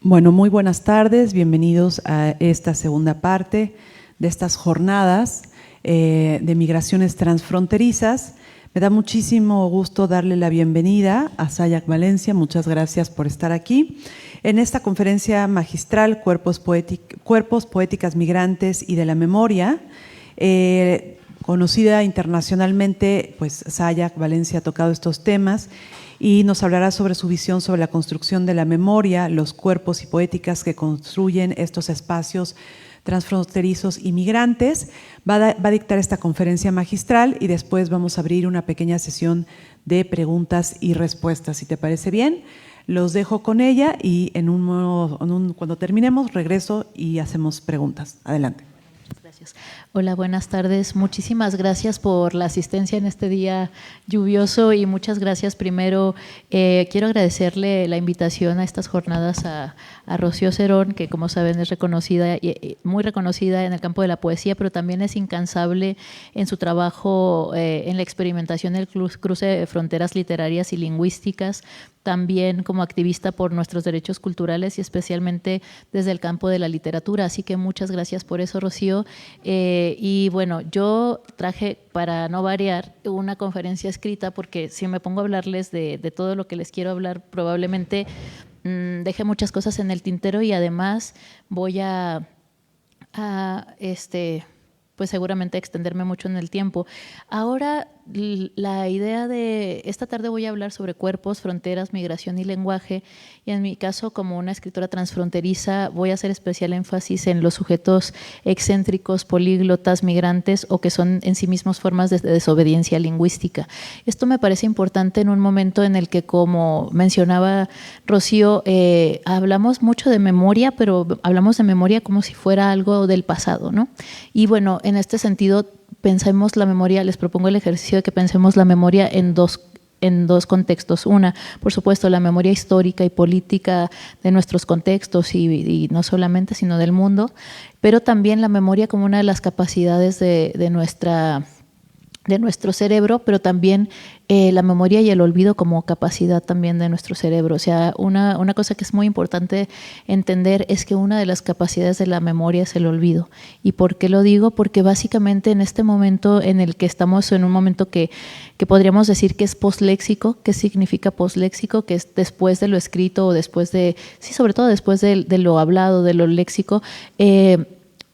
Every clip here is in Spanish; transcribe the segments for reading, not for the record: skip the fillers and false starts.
Bueno, muy buenas tardes, bienvenidos a esta segunda parte de estas jornadas de migraciones transfronterizas. Me da muchísimo gusto darle la bienvenida a Sayak Valencia, muchas gracias por estar aquí. En esta conferencia magistral, Cuerpos, Poéticas Migrantes y de la Memoria, conocida internacionalmente, pues Sayak Valencia ha tocado estos temas y nos hablará sobre su visión sobre la construcción de la memoria, los cuerpos y poéticas que construyen estos espacios transfronterizos y migrantes. Va a dictar esta conferencia magistral y después vamos a abrir una pequeña sesión de preguntas y respuestas. Si te parece bien, los dejo con ella y cuando terminemos regreso y hacemos preguntas. Adelante. Gracias. Hola, buenas tardes. Muchísimas gracias por la asistencia en este día lluvioso y muchas gracias. Primero, quiero agradecerle la invitación a estas jornadas a Rocío Cerón, que como saben es reconocida, muy reconocida en el campo de la poesía, pero también es incansable en su trabajo en la experimentación del cruce de fronteras literarias y lingüísticas, también como activista por nuestros derechos culturales y especialmente desde el campo de la literatura. Así que muchas gracias por eso, Rocío. Y bueno, yo traje, para no variar, una conferencia escrita porque si me pongo a hablarles de todo lo que les quiero hablar, probablemente dejé muchas cosas en el tintero y además voy pues seguramente extenderme mucho en el tiempo. Ahora, la idea de esta tarde voy a hablar sobre cuerpos, fronteras, migración y lenguaje, y en mi caso, como una escritora transfronteriza, voy a hacer especial énfasis en los sujetos excéntricos, políglotas, migrantes o que son en sí mismos formas de desobediencia lingüística. Esto me parece importante en un momento en el que, como mencionaba Rocío, hablamos mucho de memoria, pero hablamos de memoria como si fuera algo del pasado, ¿no? Y bueno, en este sentido, pensemos la memoria, les propongo el ejercicio de que pensemos la memoria en dos contextos. Una, por supuesto, la memoria histórica y política de nuestros contextos y no solamente, sino del mundo, pero también la memoria como una de las capacidades de nuestro cerebro, pero también la memoria y el olvido como capacidad también de nuestro cerebro. O sea, una cosa que es muy importante entender es que una de las capacidades de la memoria es el olvido. ¿Y por qué lo digo? Porque básicamente en este momento en el que estamos, en un momento que podríamos decir que es posléxico. ¿Qué significa posléxico? Que es después de lo escrito o después de, sí, sobre todo después de lo hablado, de lo léxico,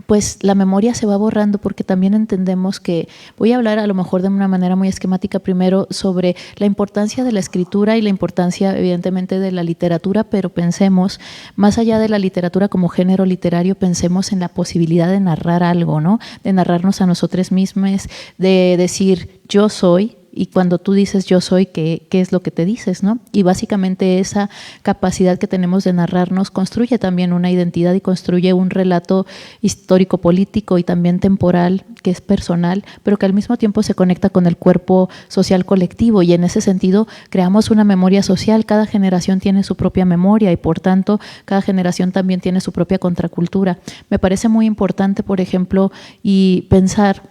pues la memoria se va borrando porque también entendemos que, voy a hablar a lo mejor de una manera muy esquemática primero sobre la importancia de la escritura y la importancia evidentemente de la literatura, pero pensemos, más allá de la literatura como género literario, pensemos en la posibilidad de narrar algo, ¿no? De narrarnos a nosotros mismos, de decir yo soy. Y cuando tú dices yo soy, ¿qué es lo que te dices, no? Y básicamente esa capacidad que tenemos de narrarnos construye también una identidad y construye un relato histórico-político y también temporal, que es personal, pero que al mismo tiempo se conecta con el cuerpo social colectivo, y en ese sentido creamos una memoria social. Cada generación tiene su propia memoria y por tanto cada generación también tiene su propia contracultura. Me parece muy importante, por ejemplo, y pensar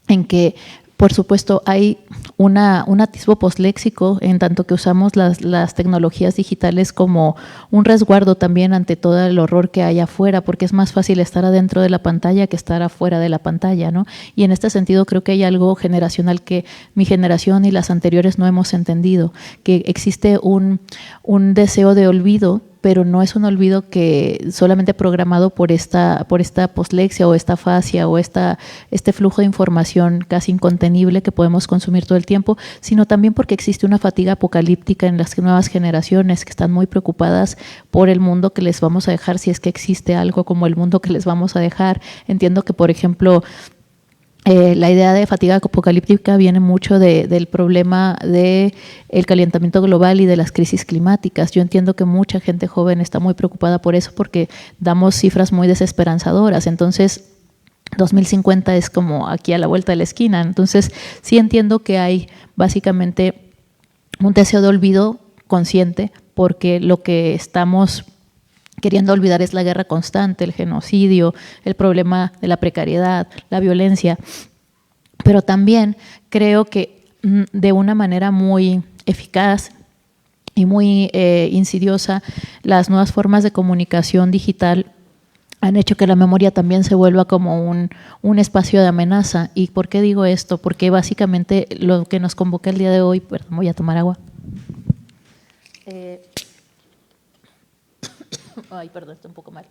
en que por supuesto, hay un atisbo posléxico en tanto que usamos las tecnologías digitales como un resguardo también ante todo el horror que hay afuera, porque es más fácil estar adentro de la pantalla que estar afuera de la pantalla, ¿no? Y en este sentido creo que hay algo generacional que mi generación y las anteriores no hemos entendido, que existe un deseo de olvido, pero no es un olvido que solamente programado por esta poslexia o esta fascia o este flujo de información casi incontenible que podemos consumir todo el tiempo, sino también porque existe una fatiga apocalíptica en las nuevas generaciones que están muy preocupadas por el mundo que les vamos a dejar, si es que existe algo como el mundo que les vamos a dejar. Entiendo que, por ejemplo, la idea de fatiga apocalíptica viene mucho del problema del calentamiento global y de las crisis climáticas. Yo entiendo que mucha gente joven está muy preocupada por eso porque damos cifras muy desesperanzadoras. Entonces, 2050 es como aquí a la vuelta de la esquina. Entonces, sí entiendo que hay básicamente un deseo de olvido consciente porque lo que estamos queriendo olvidar es la guerra constante, el genocidio, el problema de la precariedad, la violencia. Pero también creo que de una manera muy eficaz y muy insidiosa, las nuevas formas de comunicación digital han hecho que la memoria también se vuelva como un espacio de amenaza. ¿Y por qué digo esto? Porque básicamente lo que nos convoca el día de hoy, perdón, voy a tomar agua. Ay, perdón, está un poco mal.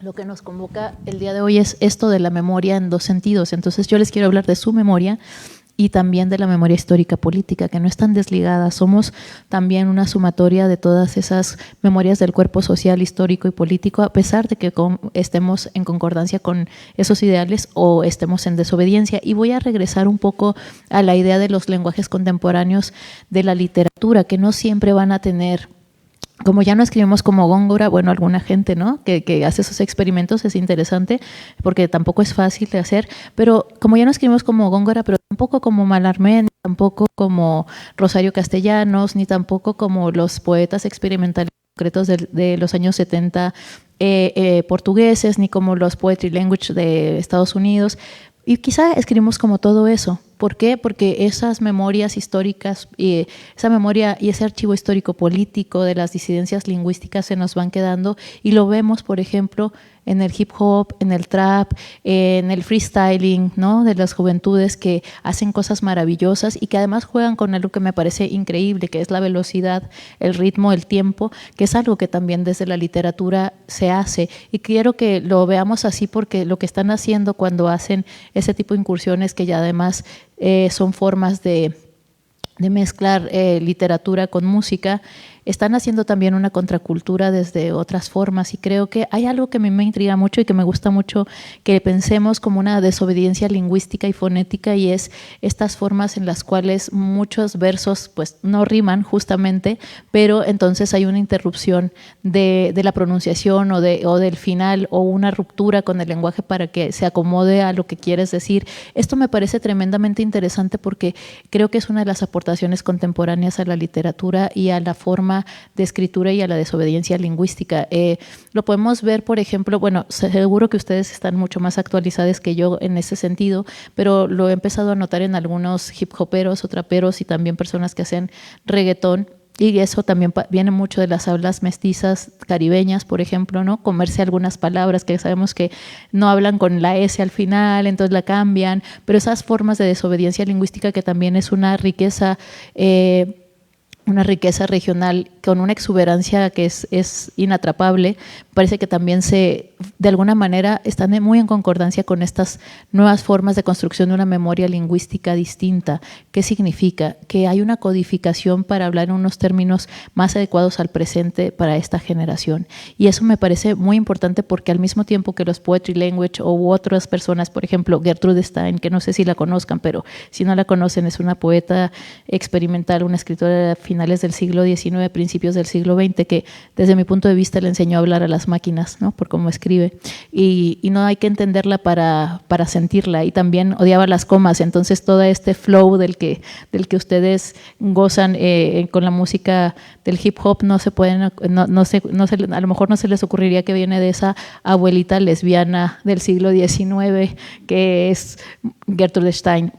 Lo que nos convoca el día de hoy es esto de la memoria en dos sentidos. Entonces yo les quiero hablar de su memoria y también de la memoria histórica política, que no están desligadas. Somos también una sumatoria de todas esas memorias del cuerpo social, histórico y político, a pesar de que estemos en concordancia con esos ideales o estemos en desobediencia. Y voy a regresar un poco a la idea de los lenguajes contemporáneos de la literatura, que no siempre van a tener… Como ya no escribimos como Góngora, bueno, alguna gente, ¿no?, que hace esos experimentos, es interesante porque tampoco es fácil de hacer, pero como ya no escribimos como Góngora, pero tampoco como Mallarmé, ni tampoco como Rosario Castellanos, ni tampoco como los poetas experimentales concretos de los años 70 portugueses, ni como los poetry language de Estados Unidos. Y quizá escribimos como todo eso. ¿Por qué? Porque esas memorias históricas, esa memoria y ese archivo histórico político de las disidencias lingüísticas se nos van quedando y lo vemos, por ejemplo, en el hip hop, en el trap, en el freestyling, ¿no?, de las juventudes que hacen cosas maravillosas y que además juegan con algo que me parece increíble, que es la velocidad, el ritmo, el tiempo, que es algo que también desde la literatura se hace. Y quiero que lo veamos así porque lo que están haciendo cuando hacen ese tipo de incursiones, que ya además son formas de mezclar literatura con música, están haciendo también una contracultura desde otras formas, y creo que hay algo que a mí me intriga mucho y que me gusta mucho que pensemos como una desobediencia lingüística y fonética, y es estas formas en las cuales muchos versos pues no riman justamente, pero entonces hay una interrupción de la pronunciación o del final, o una ruptura con el lenguaje para que se acomode a lo que quieres decir. Esto me parece tremendamente interesante porque creo que es una de las aportaciones contemporáneas a la literatura y a la forma de escritura y a la desobediencia lingüística. Lo podemos ver, por ejemplo, bueno, seguro que ustedes están mucho más actualizados que yo en ese sentido, pero lo he empezado a notar en algunos hip hoperos o traperos y también personas que hacen reggaetón. Y eso también viene mucho de las hablas mestizas caribeñas, por ejemplo, ¿no? Comerse algunas palabras que sabemos que no hablan con la S al final, entonces la cambian, pero esas formas de desobediencia lingüística que también es una riqueza regional con una exuberancia que es inatrapable, parece que también de alguna manera están muy en concordancia con estas nuevas formas de construcción de una memoria lingüística distinta. ¿Qué significa? Que hay una codificación para hablar en unos términos más adecuados al presente para esta generación. Y eso me parece muy importante porque al mismo tiempo que los poetry language u otras personas, por ejemplo, Gertrude Stein, que no sé si la conozcan, pero si no la conocen, es una poeta experimental, una escritora de finales del siglo XIX, principios del siglo XX, que desde mi punto de vista le enseñó a hablar a las máquinas, ¿no?, por cómo escribe, y no hay que entenderla para sentirla, y también odiaba las comas. Entonces todo este flow del que ustedes gozan con la música del hip hop no se pueden, a lo mejor no se les ocurriría que viene de esa abuelita lesbiana del siglo XIX que es Gertrude Stein.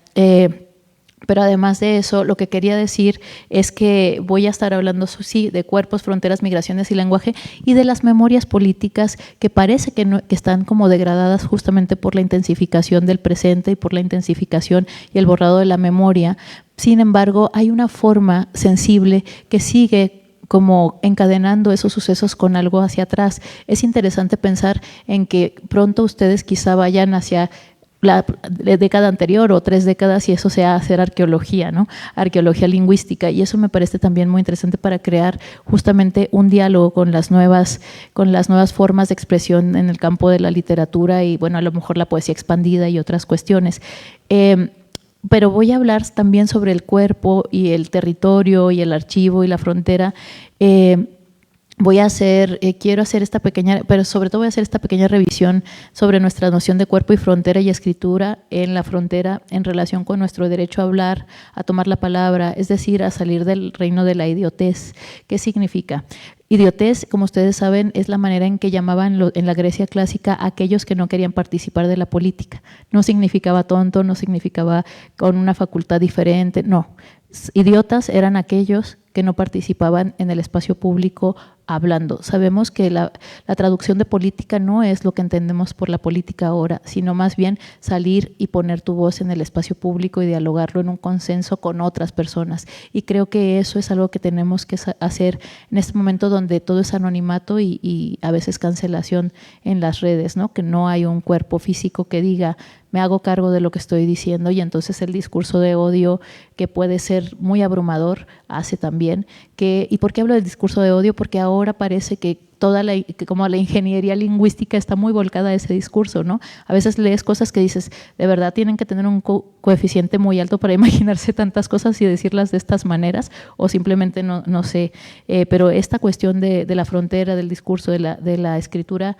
Pero además de eso, lo que quería decir es que voy a estar hablando, sí, de cuerpos, fronteras, migraciones y lenguaje, y de las memorias políticas que parece que están como degradadas justamente por la intensificación del presente y por la intensificación y el borrado de la memoria. Sin embargo, hay una forma sensible que sigue como encadenando esos sucesos con algo hacia atrás. Es interesante pensar en que pronto ustedes quizá vayan hacia la década anterior o 3 décadas y eso sea hacer arqueología, ¿no?, arqueología lingüística, y eso me parece también muy interesante para crear justamente un diálogo con las nuevas formas de expresión en el campo de la literatura y, bueno, a lo mejor la poesía expandida y otras cuestiones. Pero voy a hablar también sobre el cuerpo y el territorio y el archivo y la frontera. Quiero hacer esta pequeña, pero sobre todo voy a hacer esta pequeña revisión sobre nuestra noción de cuerpo y frontera y escritura en la frontera en relación con nuestro derecho a hablar, a tomar la palabra, es decir, a salir del reino de la idiotez. ¿Qué significa? Idiotez, como ustedes saben, es la manera en que llamaban en la Grecia clásica a aquellos que no querían participar de la política. No significaba tonto, no significaba con una facultad diferente, no. Idiotas eran aquellos que no participaban en el espacio público hablando. Sabemos que la traducción de política no es lo que entendemos por la política ahora, sino más bien salir y poner tu voz en el espacio público y dialogarlo en un consenso con otras personas. Y creo que eso es algo que tenemos que hacer en este momento donde todo es anonimato y a veces cancelación en las redes, ¿no? Que no hay un cuerpo físico que diga me hago cargo de lo que estoy diciendo, y entonces el discurso de odio, que puede ser muy abrumador, hace también que… ¿Y por qué hablo del discurso de odio? Porque ahora parece que como la ingeniería lingüística está muy volcada a ese discurso, ¿no? A veces lees cosas que dices, de verdad tienen que tener un coeficiente muy alto para imaginarse tantas cosas y decirlas de estas maneras, o simplemente no sé. Pero esta cuestión de la frontera, del discurso, de la escritura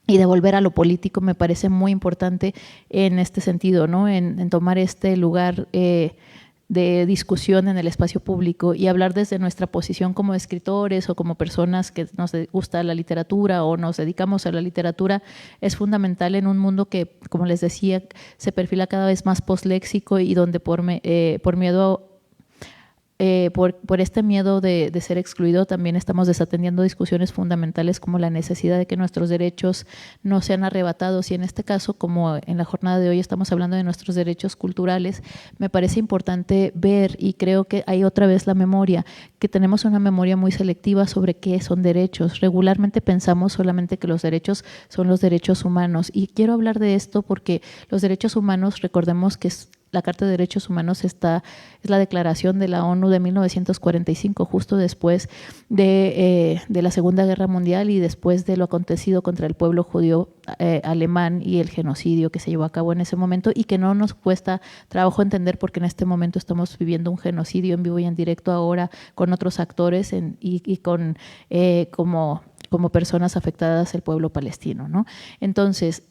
y de volver a lo político me parece muy importante en este sentido, ¿no? En tomar este lugar de discusión en el espacio público y hablar desde nuestra posición como escritores o como personas que nos gusta la literatura o nos dedicamos a la literatura, es fundamental en un mundo que, como les decía, se perfila cada vez más postléxico y donde por miedo por este miedo de ser excluido, también estamos desatendiendo discusiones fundamentales como la necesidad de que nuestros derechos no sean arrebatados. Y en este caso, como en la jornada de hoy estamos hablando de nuestros derechos culturales, me parece importante ver, y creo que hay otra vez la memoria, que tenemos una memoria muy selectiva sobre qué son derechos. Regularmente pensamos solamente que los derechos son los derechos humanos. Y quiero hablar de esto porque los derechos humanos, recordemos que la Carta de Derechos Humanos es la declaración de la ONU de 1945, justo después de la Segunda Guerra Mundial y después de lo acontecido contra el pueblo judío alemán y el genocidio que se llevó a cabo en ese momento, y que no nos cuesta trabajo entender porque en este momento estamos viviendo un genocidio en vivo y en directo ahora con otros actores y con como personas afectadas el pueblo palestino, ¿no? Entonces,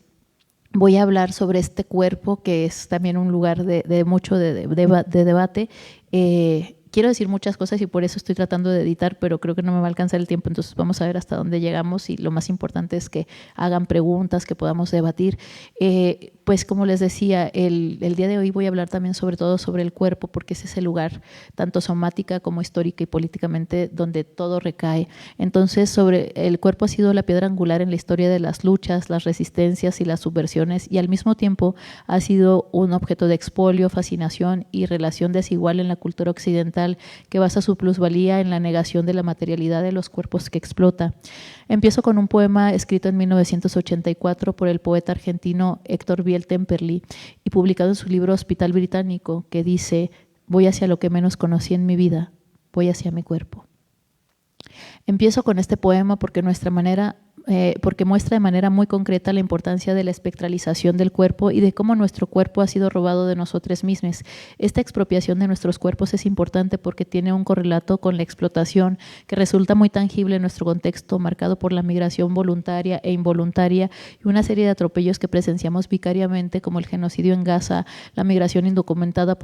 voy a hablar sobre este cuerpo que es también un lugar de mucho debate. Quiero decir muchas cosas y por eso estoy tratando de editar, pero creo que no me va a alcanzar el tiempo, entonces vamos a ver hasta dónde llegamos y lo más importante es que hagan preguntas, que podamos debatir. Pues como les decía, el día de hoy voy a hablar también sobre todo sobre el cuerpo, porque es ese lugar tanto somática como histórica y políticamente donde todo recae. Entonces, el cuerpo ha sido la piedra angular en la historia de las luchas, las resistencias y las subversiones, y al mismo tiempo ha sido un objeto de expolio, fascinación y relación desigual en la cultura occidental, que basa su plusvalía en la negación de la materialidad de los cuerpos que explota. Empiezo con un poema escrito en 1984 por el poeta argentino Héctor Biel Temperley y publicado en su libro Hospital Británico, que dice: voy hacia lo que menos conocí en mi vida, voy hacia mi cuerpo. Empiezo con este poema porque muestra de manera muy concreta la importancia de la espectralización del cuerpo y de cómo nuestro cuerpo ha sido robado de nosotros mismos. Esta expropiación de nuestros cuerpos es importante porque tiene un correlato con la explotación que resulta muy tangible en nuestro contexto, marcado por la migración voluntaria e involuntaria y una serie de atropellos que presenciamos vicariamente, como el genocidio en Gaza, la migración indocumentada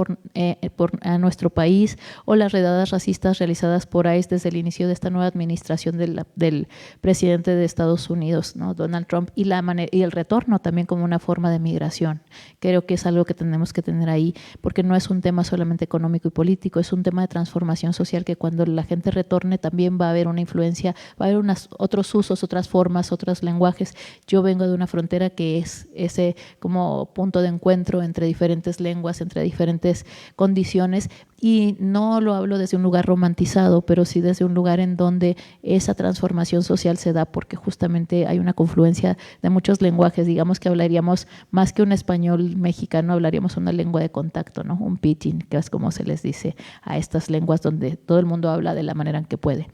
a nuestro país o las redadas racistas realizadas por ICE desde el inicio de esta nueva administración del presidente de Estados Unidos, ¿no? Donald Trump, y el retorno también como una forma de migración. Creo que es algo que tenemos que tener ahí, porque no es un tema solamente económico y político, es un tema de transformación social que cuando la gente retorne también va a haber una influencia, va a haber otros usos, otras formas, otros lenguajes. Yo vengo de una frontera que es ese como punto de encuentro entre diferentes lenguas, entre diferentes condiciones, y no lo hablo desde un lugar romantizado, pero sí desde un lugar en donde esa transformación social se da porque justamente hay una confluencia de muchos lenguajes. Digamos que hablaríamos más que un español mexicano, hablaríamos una lengua de contacto, ¿no? Un pidgin, que es como se les dice a estas lenguas donde todo el mundo habla de la manera en que puede.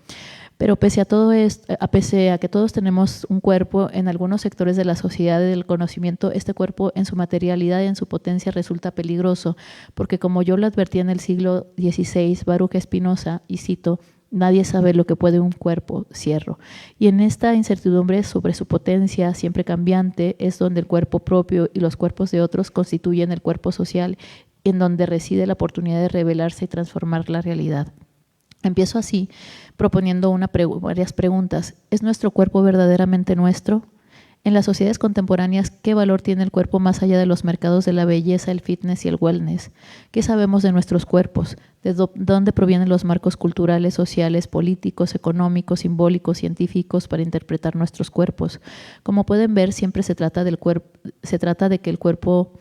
Pero pese a que todos tenemos un cuerpo, en algunos sectores de la sociedad y del conocimiento, este cuerpo en su materialidad y en su potencia resulta peligroso, porque como yo lo advertí en el siglo XVI, Baruch Spinoza, y cito: nadie sabe lo que puede un cuerpo, cierro. Y en esta incertidumbre sobre su potencia siempre cambiante es donde el cuerpo propio y los cuerpos de otros constituyen el cuerpo social, en donde reside la oportunidad de revelarse y transformar la realidad. Empiezo así, proponiendo varias preguntas. ¿Es nuestro cuerpo verdaderamente nuestro? En las sociedades contemporáneas, ¿qué valor tiene el cuerpo más allá de los mercados de la belleza, el fitness y el wellness? ¿Qué sabemos de nuestros cuerpos? ¿De dónde provienen los marcos culturales, sociales, políticos, económicos, simbólicos, científicos para interpretar nuestros cuerpos? Como pueden ver, siempre se trata de que el cuerpo…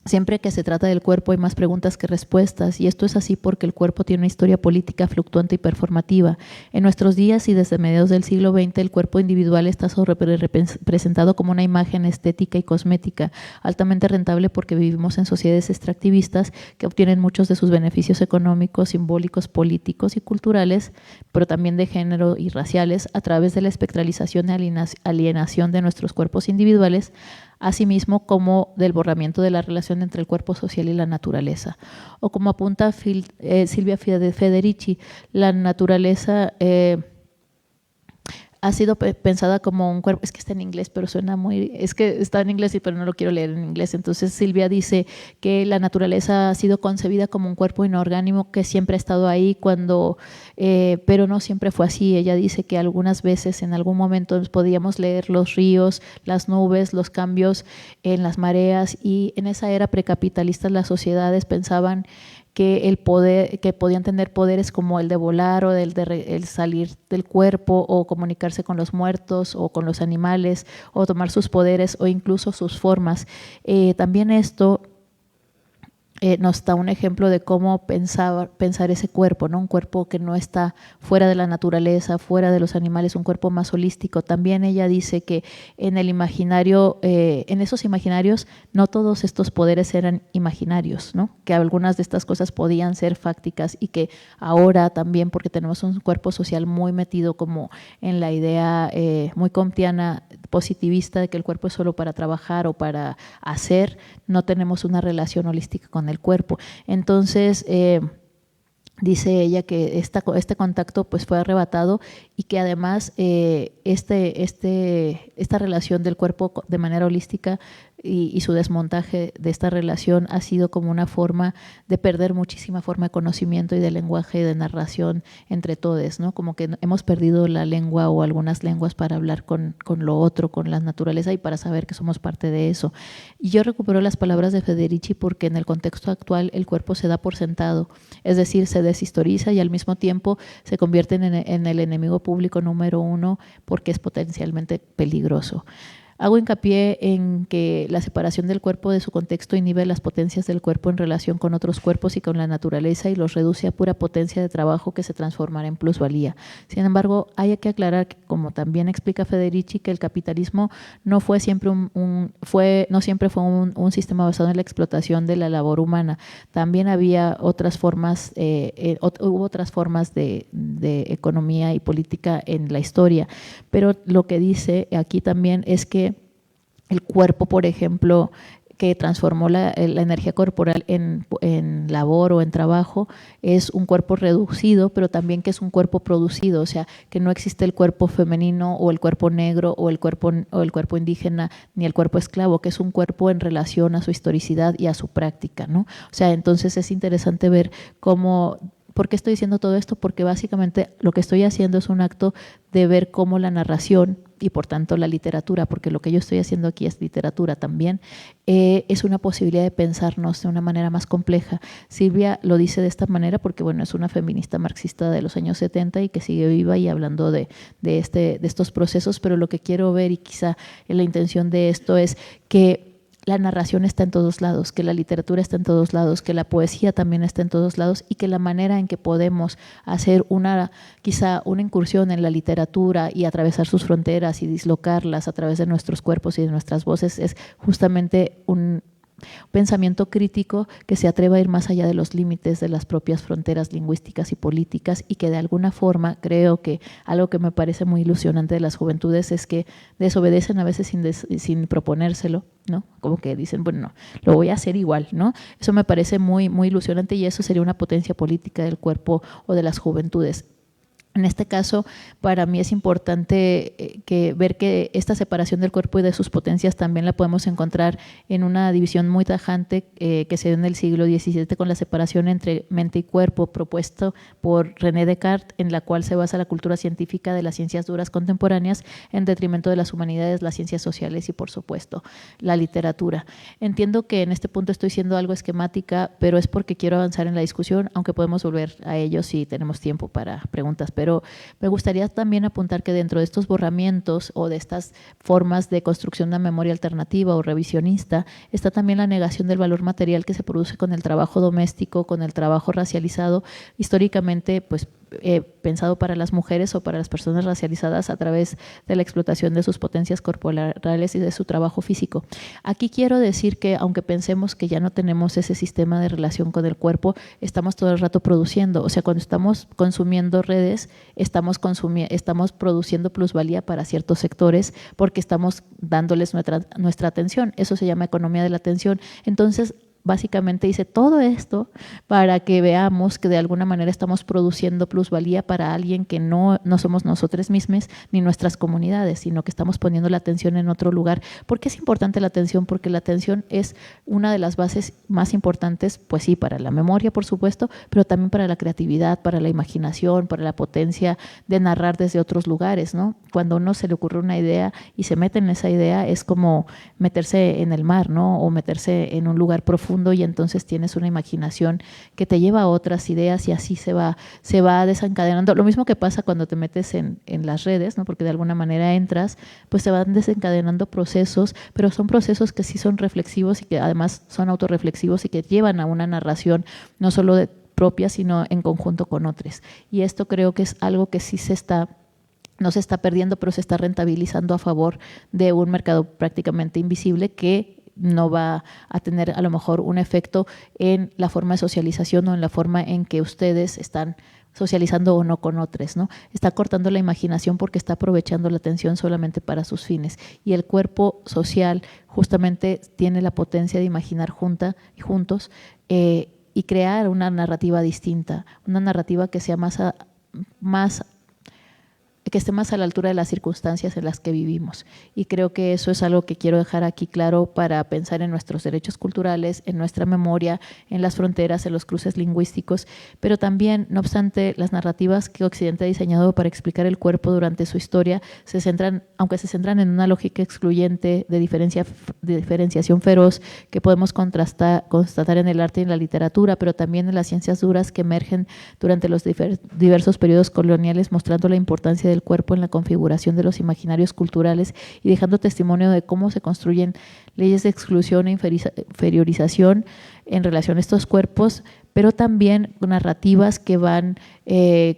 Siempre que se trata del cuerpo hay más preguntas que respuestas, y esto es así porque el cuerpo tiene una historia política fluctuante y performativa. En nuestros días y desde mediados del siglo XX, el cuerpo individual está representado como una imagen estética y cosmética, altamente rentable porque vivimos en sociedades extractivistas que obtienen muchos de sus beneficios económicos, simbólicos, políticos y culturales, pero también de género y raciales, a través de la espectralización y alienación de nuestros cuerpos individuales, asimismo como del borramiento de la relación entre el cuerpo social y la naturaleza. O como apunta Silvia Federici, la naturaleza ha sido pensada como un cuerpo, es que está en inglés, pero suena muy, es que está en inglés, pero no lo quiero leer en inglés. Entonces Silvia dice que la naturaleza ha sido concebida como un cuerpo inorgánico que siempre ha estado ahí, pero no siempre fue así. Ella dice que algunas veces, en algún momento, podíamos leer los ríos, las nubes, los cambios en las mareas, y en esa era precapitalista las sociedades pensaban que podían tener poderes como el de volar o el salir del cuerpo o comunicarse con los muertos o con los animales o tomar sus poderes o incluso sus formas. También esto nos da un ejemplo de cómo pensar ese cuerpo, ¿no? Un cuerpo que no está fuera de la naturaleza, fuera de los animales, un cuerpo más holístico. También ella dice que en el imaginario, en esos imaginarios, no todos estos poderes eran imaginarios, ¿no? Que algunas de estas cosas podían ser fácticas y que ahora también, porque tenemos un cuerpo social muy metido como en la idea muy comtiana, positivista, de que el cuerpo es solo para trabajar o para hacer, no tenemos una relación holística con el cuerpo. Entonces, dice ella que este contacto pues fue arrebatado y que además esta relación del cuerpo de manera holística y su desmontaje de esta relación ha sido como una forma de perder muchísima forma de conocimiento y de lenguaje y de narración entre todos, ¿no? Como que hemos perdido la lengua o algunas lenguas para hablar con lo otro, con la naturaleza y para saber que somos parte de eso. Y yo recupero las palabras de Federici porque en el contexto actual el cuerpo se da por sentado, es decir, se deshistoriza y al mismo tiempo se convierte en el enemigo público número uno porque es potencialmente peligroso. Hago hincapié en que la separación del cuerpo de su contexto inhibe las potencias del cuerpo en relación con otros cuerpos y con la naturaleza y los reduce a pura potencia de trabajo que se transformará en plusvalía. Sin embargo, hay que aclarar que, como también explica Federici, que el capitalismo no siempre fue un sistema basado en la explotación de la labor humana. También había otras formas, hubo otras formas de economía y política en la historia. Pero lo que dice aquí también es que el cuerpo, por ejemplo, que transformó la energía corporal en labor o en trabajo, es un cuerpo reducido, pero también que es un cuerpo producido, o sea, que no existe el cuerpo femenino o el cuerpo negro o el cuerpo indígena ni el cuerpo esclavo, que es un cuerpo en relación a su historicidad y a su práctica, ¿no? O sea, entonces es interesante ver cómo… ¿Por qué estoy diciendo todo esto? Porque básicamente lo que estoy haciendo es un acto de ver cómo la narración y por tanto la literatura, porque lo que yo estoy haciendo aquí es literatura también, es una posibilidad de pensarnos de una manera más compleja. Silvia lo dice de esta manera porque, bueno, es una feminista marxista de los años 70 y que sigue viva y hablando de estos procesos, pero lo que quiero ver y quizá la intención de esto es que la narración está en todos lados, que la literatura está en todos lados, que la poesía también está en todos lados y que la manera en que podemos hacer quizá una incursión en la literatura y atravesar sus fronteras y dislocarlas a través de nuestros cuerpos y de nuestras voces es justamente un pensamiento crítico que se atreva a ir más allá de los límites de las propias fronteras lingüísticas y políticas y que de alguna forma creo que algo que me parece muy ilusionante de las juventudes es que desobedecen a veces sin proponérselo, ¿no? Como que dicen, bueno, no, lo voy a hacer igual, ¿no? Eso me parece muy, muy ilusionante y eso sería una potencia política del cuerpo o de las juventudes. En este caso, para mí es importante ver que esta separación del cuerpo y de sus potencias también la podemos encontrar en una división muy tajante que se dio en el siglo XVII con la separación entre mente y cuerpo, propuesto por René Descartes, en la cual se basa la cultura científica de las ciencias duras contemporáneas en detrimento de las humanidades, las ciencias sociales y, por supuesto, la literatura. Entiendo que en este punto estoy siendo algo esquemática, pero es porque quiero avanzar en la discusión, aunque podemos volver a ello si tenemos tiempo para preguntas. Pero me gustaría también apuntar que dentro de estos borramientos o de estas formas de construcción de una memoria alternativa o revisionista está también la negación del valor material que se produce con el trabajo doméstico, con el trabajo racializado, históricamente pues pensado para las mujeres o para las personas racializadas a través de la explotación de sus potencias corporales y de su trabajo físico. Aquí quiero decir que aunque pensemos que ya no tenemos ese sistema de relación con el cuerpo, estamos todo el rato produciendo, o sea, cuando estamos consumiendo redes, estamos produciendo plusvalía para ciertos sectores porque estamos dándoles nuestra atención. Eso se llama economía de la atención. Entonces, básicamente hice todo esto para que veamos que de alguna manera estamos produciendo plusvalía para alguien que no somos nosotros mismos ni nuestras comunidades, sino que estamos poniendo la atención en otro lugar. ¿Por qué es importante la atención? Porque la atención es una de las bases más importantes, pues sí, para la memoria, por supuesto, pero también para la creatividad, para la imaginación, para la potencia de narrar desde otros lugares, ¿no? Cuando a uno se le ocurre una idea y se mete en esa idea, es como meterse en el mar, ¿no? O meterse en un lugar profundo, y entonces tienes una imaginación que te lleva a otras ideas y así se va desencadenando. Lo mismo que pasa cuando te metes en las redes, ¿no? Porque de alguna manera entras, pues se van desencadenando procesos, pero son procesos que sí son reflexivos y que además son autorreflexivos y que llevan a una narración no solo propia, sino en conjunto con otros. Y esto creo que es algo que sí no se está perdiendo, pero se está rentabilizando a favor de un mercado prácticamente invisible que no va a tener a lo mejor un efecto en la forma de socialización o en la forma en que ustedes están socializando o no con otros, ¿no? Está cortando la imaginación porque está aprovechando la atención solamente para sus fines. Y el cuerpo social justamente tiene la potencia de imaginar juntos y crear una narrativa distinta, una narrativa que sea que esté más a la altura de las circunstancias en las que vivimos. Y creo que eso es algo que quiero dejar aquí claro para pensar en nuestros derechos culturales, en nuestra memoria, en las fronteras, en los cruces lingüísticos, pero también, no obstante, las narrativas que Occidente ha diseñado para explicar el cuerpo durante su historia aunque se centran en una lógica excluyente de diferenciación feroz que podemos constatar en el arte y en la literatura, pero también en las ciencias duras que emergen durante los diversos periodos coloniales, mostrando la importancia del cuerpo en la configuración de los imaginarios culturales y dejando testimonio de cómo se construyen leyes de exclusión e inferiorización en relación a estos cuerpos, pero también narrativas que van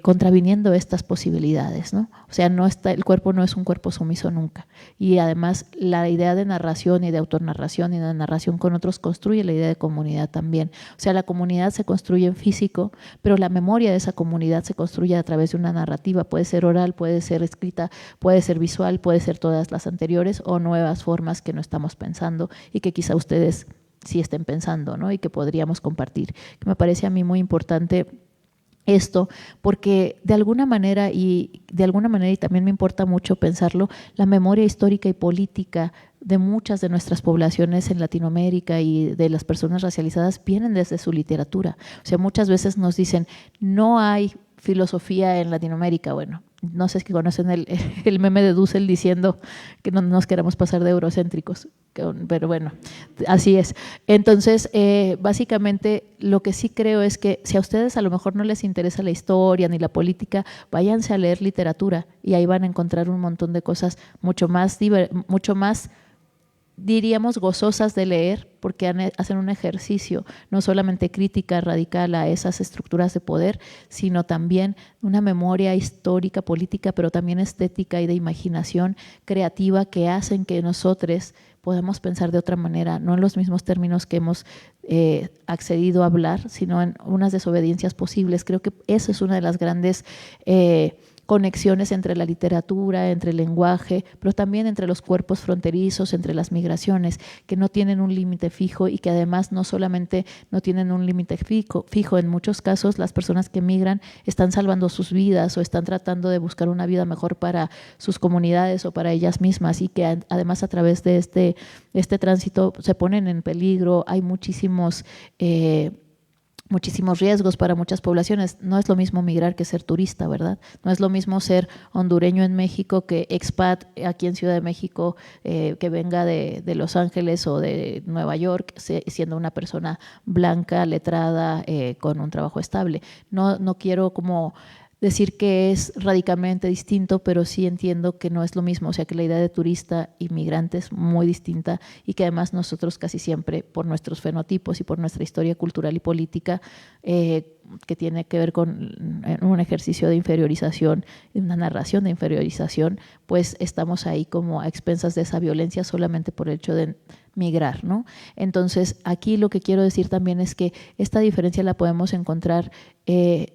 contraviniendo estas posibilidades, ¿no? O sea, el cuerpo no es un cuerpo sumiso nunca. Y además la idea de narración y de autornarración y de narración con otros construye la idea de comunidad también. O sea, la comunidad se construye en físico, pero la memoria de esa comunidad se construye a través de una narrativa. Puede ser oral, puede ser escrita, puede ser visual, puede ser todas las anteriores o nuevas formas que no estamos pensando y que quizá ustedes sí estén pensando, ¿no? Y que podríamos compartir. Que me parece a mí muy importante esto, porque de alguna manera y también me importa mucho pensarlo, la memoria histórica y política de muchas de nuestras poblaciones en Latinoamérica y de las personas racializadas vienen desde su literatura. O sea, muchas veces nos dicen, no hay filosofía en Latinoamérica. Bueno, no sé si conocen el meme de Dussel diciendo que no nos queremos pasar de eurocéntricos, pero bueno, así es. Entonces, básicamente lo que sí creo es que si a ustedes a lo mejor no les interesa la historia ni la política, váyanse a leer literatura y ahí van a encontrar un montón de cosas mucho más diríamos gozosas de leer, porque hacen un ejercicio no solamente crítica radical a esas estructuras de poder, sino también una memoria histórica, política, pero también estética y de imaginación creativa que hacen que nosotros podamos pensar de otra manera, no en los mismos términos que hemos accedido a hablar, sino en unas desobediencias posibles. Creo que eso es una de las grandes conexiones entre la literatura, entre el lenguaje, pero también entre los cuerpos fronterizos, entre las migraciones, que no tienen un límite fijo y que además no solamente no tienen un límite fijo, en muchos casos las personas que migran están salvando sus vidas o están tratando de buscar una vida mejor para sus comunidades o para ellas mismas, y que además a través de este tránsito se ponen en peligro. Hay muchísimos riesgos para muchas poblaciones. No es lo mismo migrar que ser turista, ¿verdad? No es lo mismo ser hondureño en México que expat aquí en Ciudad de México, que venga de Los Ángeles o de Nueva York, siendo una persona blanca, letrada, con un trabajo estable. No quiero como decir que es radicalmente distinto, pero sí entiendo que no es lo mismo, o sea que la idea de turista y migrante es muy distinta, y que además nosotros casi siempre, por nuestros fenotipos y por nuestra historia cultural y política, que tiene que ver con un ejercicio de inferiorización, una narración de inferiorización, pues estamos ahí como a expensas de esa violencia solamente por el hecho de migrar, ¿no? Entonces, aquí lo que quiero decir también es que esta diferencia la podemos encontrar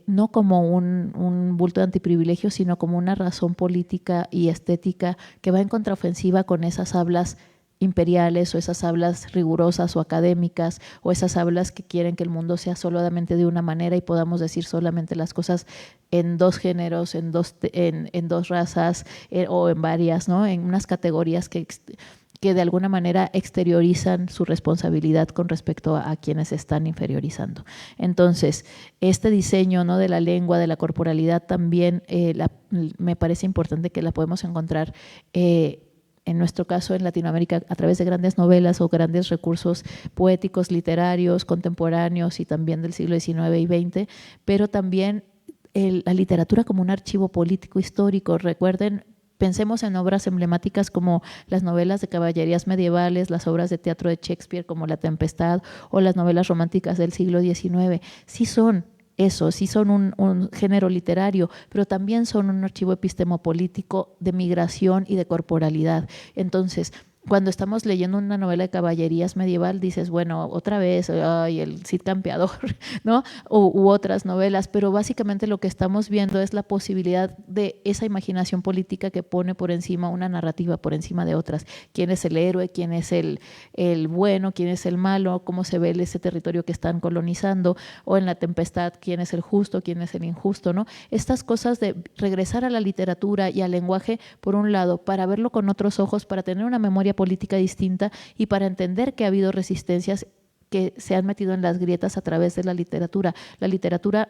no como un bulto de antiprivilegio, sino como una razón política y estética que va en contraofensiva con esas hablas imperiales o esas hablas rigurosas o académicas, o esas hablas que quieren que el mundo sea solamente de una manera y podamos decir solamente las cosas en dos géneros, en dos razas, o en varias, ¿no? En unas categorías que de alguna manera exteriorizan su responsabilidad con respecto a quienes están inferiorizando. Entonces, este diseño, ¿no?, de la lengua, de la corporalidad también me parece importante que la podemos encontrar en nuestro caso en Latinoamérica a través de grandes novelas o grandes recursos poéticos, literarios, contemporáneos y también del siglo XIX y XX, pero también la literatura como un archivo político histórico. Recuerden, pensemos en obras emblemáticas como las novelas de caballerías medievales, las obras de teatro de Shakespeare como La Tempestad o las novelas románticas del siglo XIX. Sí son eso, sí son un género literario, pero también son un archivo epistemopolítico de migración y de corporalidad. Entonces, cuando estamos leyendo una novela de caballerías medieval, dices, bueno, otra vez, ay, el Cid Campeador, ¿no? U otras novelas, pero básicamente lo que estamos viendo es la posibilidad de esa imaginación política que pone por encima una narrativa por encima de otras. ¿Quién es el héroe? ¿Quién es el bueno? ¿Quién es el malo? ¿Cómo se ve ese territorio que están colonizando? O en La Tempestad, ¿quién es el justo? ¿Quién es el injusto? ¿No? Estas cosas de regresar a la literatura y al lenguaje, por un lado, para verlo con otros ojos, para tener una memoria política distinta y para entender que ha habido resistencias que se han metido en las grietas a través de la literatura. La literatura,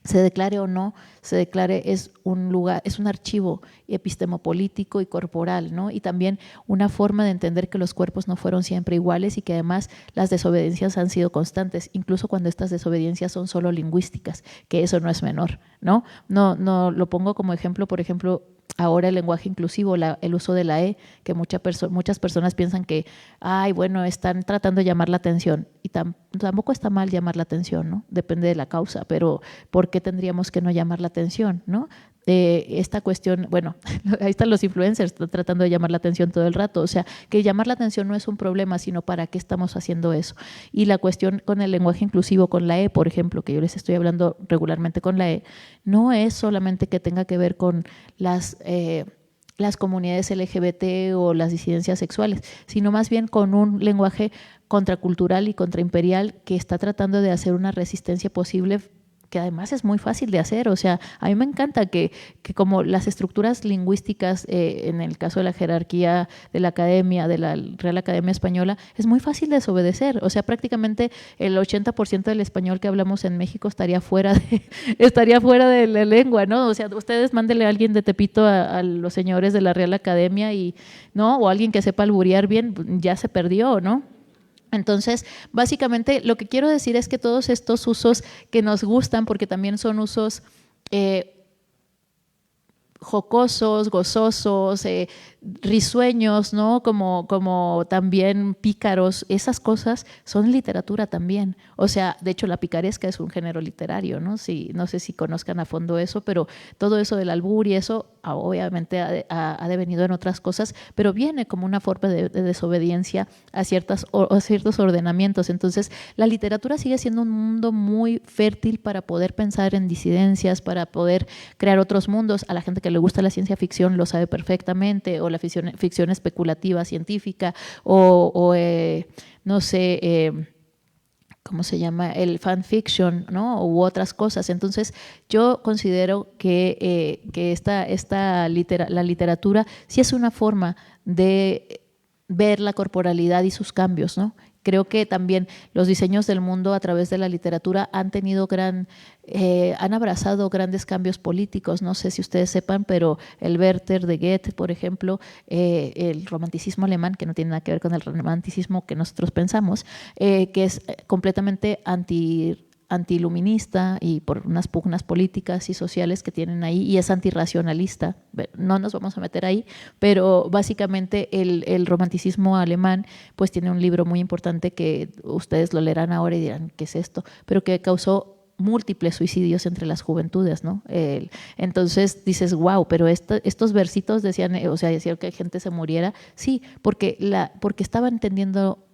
se declare o no se declare, es un lugar, es un archivo epistemopolítico y corporal, ¿no? Y también una forma de entender que los cuerpos no fueron siempre iguales y que además las desobediencias han sido constantes, incluso cuando estas desobediencias son solo lingüísticas, que eso no es menor, ¿no? No lo pongo como ejemplo, por ejemplo, ahora el lenguaje inclusivo, el uso de la E, que muchas personas piensan que, ay, bueno, están tratando de llamar la atención, y tampoco está mal llamar la atención, ¿no? Depende de la causa, pero ¿por qué tendríamos que no llamar la atención, ¿no? Esta cuestión, bueno, ahí están los influencers tratando de llamar la atención todo el rato, o sea, que llamar la atención no es un problema, sino para qué estamos haciendo eso. Y la cuestión con el lenguaje inclusivo, con la E, por ejemplo, que yo les estoy hablando regularmente con la E, no es solamente que tenga que ver con las comunidades LGBT o las disidencias sexuales, sino más bien con un lenguaje contracultural y contraimperial que está tratando de hacer una resistencia posible, que además es muy fácil de hacer. O sea, a mí me encanta que como las estructuras lingüísticas, en el caso de la jerarquía de la academia, de la Real Academia Española, es muy fácil de desobedecer. O sea, prácticamente el 80% del español que hablamos en México estaría fuera de la lengua, ¿no? O sea, ustedes mándenle a alguien de Tepito a los señores de la Real Academia ¿no? O alguien que sepa alburear bien, ya se perdió, ¿no? Entonces, básicamente lo que quiero decir es que todos estos usos que nos gustan, porque también son usos jocosos, gozosos, risueños, ¿no? Como también pícaros, esas cosas son literatura también. O sea, de hecho la picaresca es un género literario, ¿no? Sí, no sé si conozcan a fondo eso, pero todo eso del albur y eso obviamente ha devenido en otras cosas, pero viene como una forma de desobediencia a ciertos ordenamientos. Entonces, la literatura sigue siendo un mundo muy fértil para poder pensar en disidencias, para poder crear otros mundos. A la gente que le gusta la ciencia ficción lo sabe perfectamente, o la ficción especulativa científica, no sé, ¿cómo se llama? El fanfiction, ¿no? U otras cosas. Entonces, yo considero que la literatura sí es una forma de ver la corporalidad y sus cambios, ¿no? Creo que también los diseños del mundo a través de la literatura han abrazado grandes cambios políticos. No sé si ustedes sepan, pero el Werther de Goethe, por ejemplo, el romanticismo alemán, que no tiene nada que ver con el romanticismo que nosotros pensamos, que es completamente antiiluminista y por unas pugnas políticas y sociales que tienen ahí, y es antirracionalista. No nos vamos a meter ahí, pero básicamente el romanticismo alemán pues tiene un libro muy importante que ustedes lo leerán ahora y dirán, ¿qué es esto? Pero que causó múltiples suicidios entre las juventudes, ¿no? Entonces dices, wow, pero estos versitos decían que gente se muriera. Sí, porque estaba entendiendo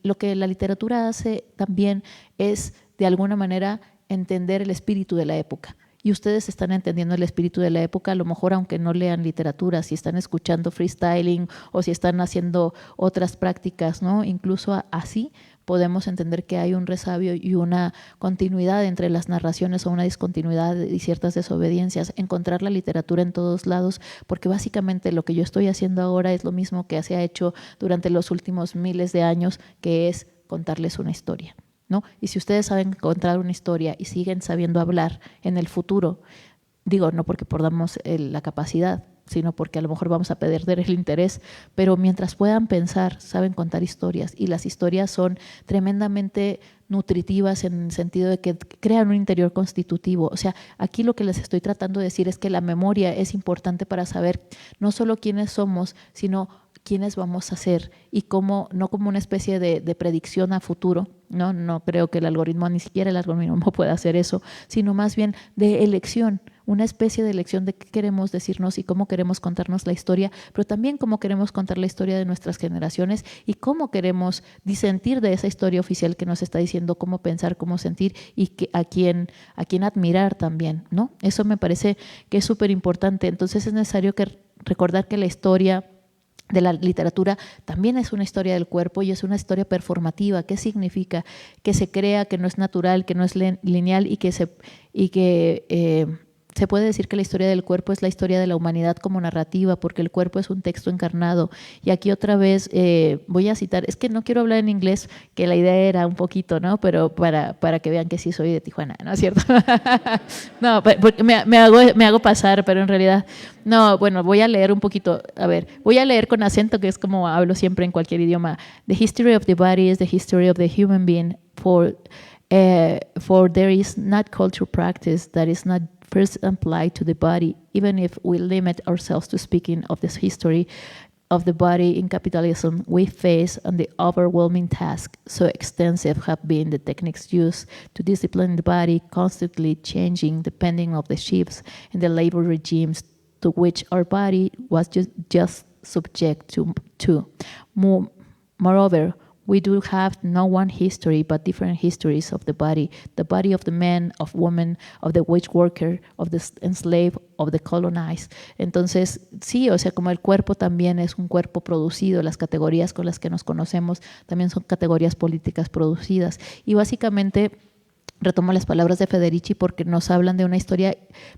lo que la literatura hace también es de alguna manera entender el espíritu de la época. Y ustedes están entendiendo el espíritu de la época, a lo mejor aunque no lean literatura, si están escuchando freestyling o si están haciendo otras prácticas, ¿no? Incluso así podemos entender que hay un resabio y una continuidad entre las narraciones o una discontinuidad y ciertas desobediencias. Encontrar la literatura en todos lados, porque básicamente lo que yo estoy haciendo ahora es lo mismo que se ha hecho durante los últimos miles de años, que es contarles una historia, ¿no? Y si ustedes saben contar una historia y siguen sabiendo hablar en el futuro, digo, no porque perdamos la capacidad, sino porque a lo mejor vamos a perder el interés, pero mientras puedan pensar, saben contar historias, y las historias son tremendamente nutritivas en el sentido de que crean un interior constitutivo. O sea, aquí lo que les estoy tratando de decir es que la memoria es importante para saber no solo quiénes somos, sino quiénes vamos a ser, y cómo, no como una especie de predicción a futuro, no creo que ni siquiera el algoritmo pueda hacer eso, sino más bien de elección, una especie de elección de qué queremos decirnos y cómo queremos contarnos la historia, pero también cómo queremos contar la historia de nuestras generaciones y cómo queremos disentir de esa historia oficial que nos está diciendo cómo pensar, cómo sentir y a quién admirar también, ¿no? Eso me parece que es súper importante. Entonces es necesario recordar que la historia de la literatura también es una historia del cuerpo y es una historia performativa. ¿Qué significa? Que se crea, que no es natural, que no es lineal y que se puede decir que la historia del cuerpo es la historia de la humanidad como narrativa, porque el cuerpo es un texto encarnado. Y aquí otra vez voy a citar, es que no quiero hablar en inglés, que la idea era un poquito, ¿no? Pero para que vean que sí soy de Tijuana, ¿no es cierto? No, porque me hago pasar, pero en realidad, no, bueno, voy a leer un poquito, voy a leer con acento, que es como hablo siempre en cualquier idioma. The history of the body is the history of the human being, for there is not cultural practice that is not first applied to the body, even if we limit ourselves to speaking of this history of the body in capitalism, we face on the overwhelming task. So extensive have been the techniques used to discipline the body, constantly changing depending on the shifts in the labor regimes to which our body was just subject to. Moreover, we do have no one history, but different histories of the body of the man, of woman, of the wage worker, of the enslaved, of the colonized. Entonces, sí, o sea, como el cuerpo también es un cuerpo producido, las categorías con las que nos conocemos también son categorías políticas producidas. Y básicamente retomo las palabras de Federici porque nos hablan de una historia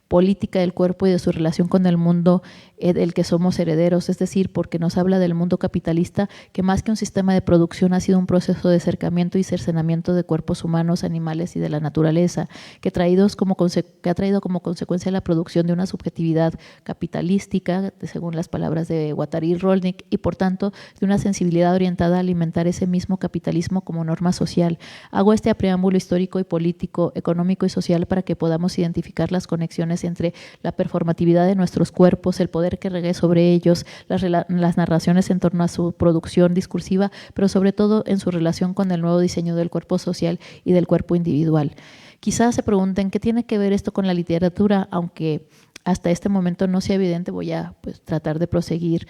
política del cuerpo y de su relación con el mundo del que somos herederos, es decir, porque nos habla del mundo capitalista, que más que un sistema de producción ha sido un proceso de acercamiento y cercenamiento de cuerpos humanos, animales y de la naturaleza, que ha traído como consecuencia la producción de una subjetividad capitalística, según las palabras de Guattari Rolnik, y por tanto de una sensibilidad orientada a alimentar ese mismo capitalismo como norma social. Hago este preámbulo histórico y político político, económico y social para que podamos identificar las conexiones entre la performatividad de nuestros cuerpos, el poder que regue sobre ellos, las narraciones en torno a su producción discursiva, pero sobre todo en su relación con el nuevo diseño del cuerpo social y del cuerpo individual. Quizás se pregunten qué tiene que ver esto con la literatura, aunque hasta este momento no sea evidente, voy a tratar de proseguir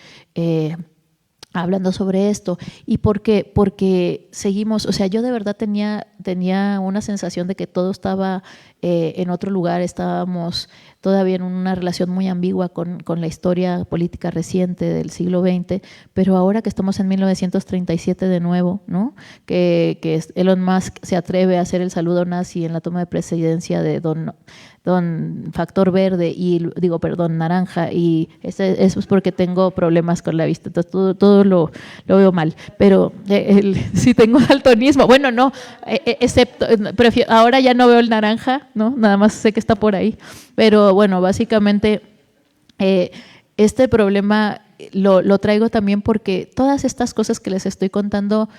hablando sobre esto. ¿Y por qué? Porque seguimos, o sea, yo de verdad tenía una sensación de que todo estaba en otro lugar, estábamos todavía en una relación muy ambigua con la historia política reciente del siglo XX, pero ahora que estamos en 1937 de nuevo, ¿no? que Elon Musk se atreve a hacer el saludo nazi en la toma de presidencia de Don Factor Verde naranja, y eso es porque tengo problemas con la vista, entonces todo lo veo mal, pero sí tengo daltonismo, bueno, no, excepto, ahora ya no veo el naranja, ¿no? Nada más sé que está por ahí, pero bueno, básicamente este problema lo traigo también porque todas estas cosas que les estoy contando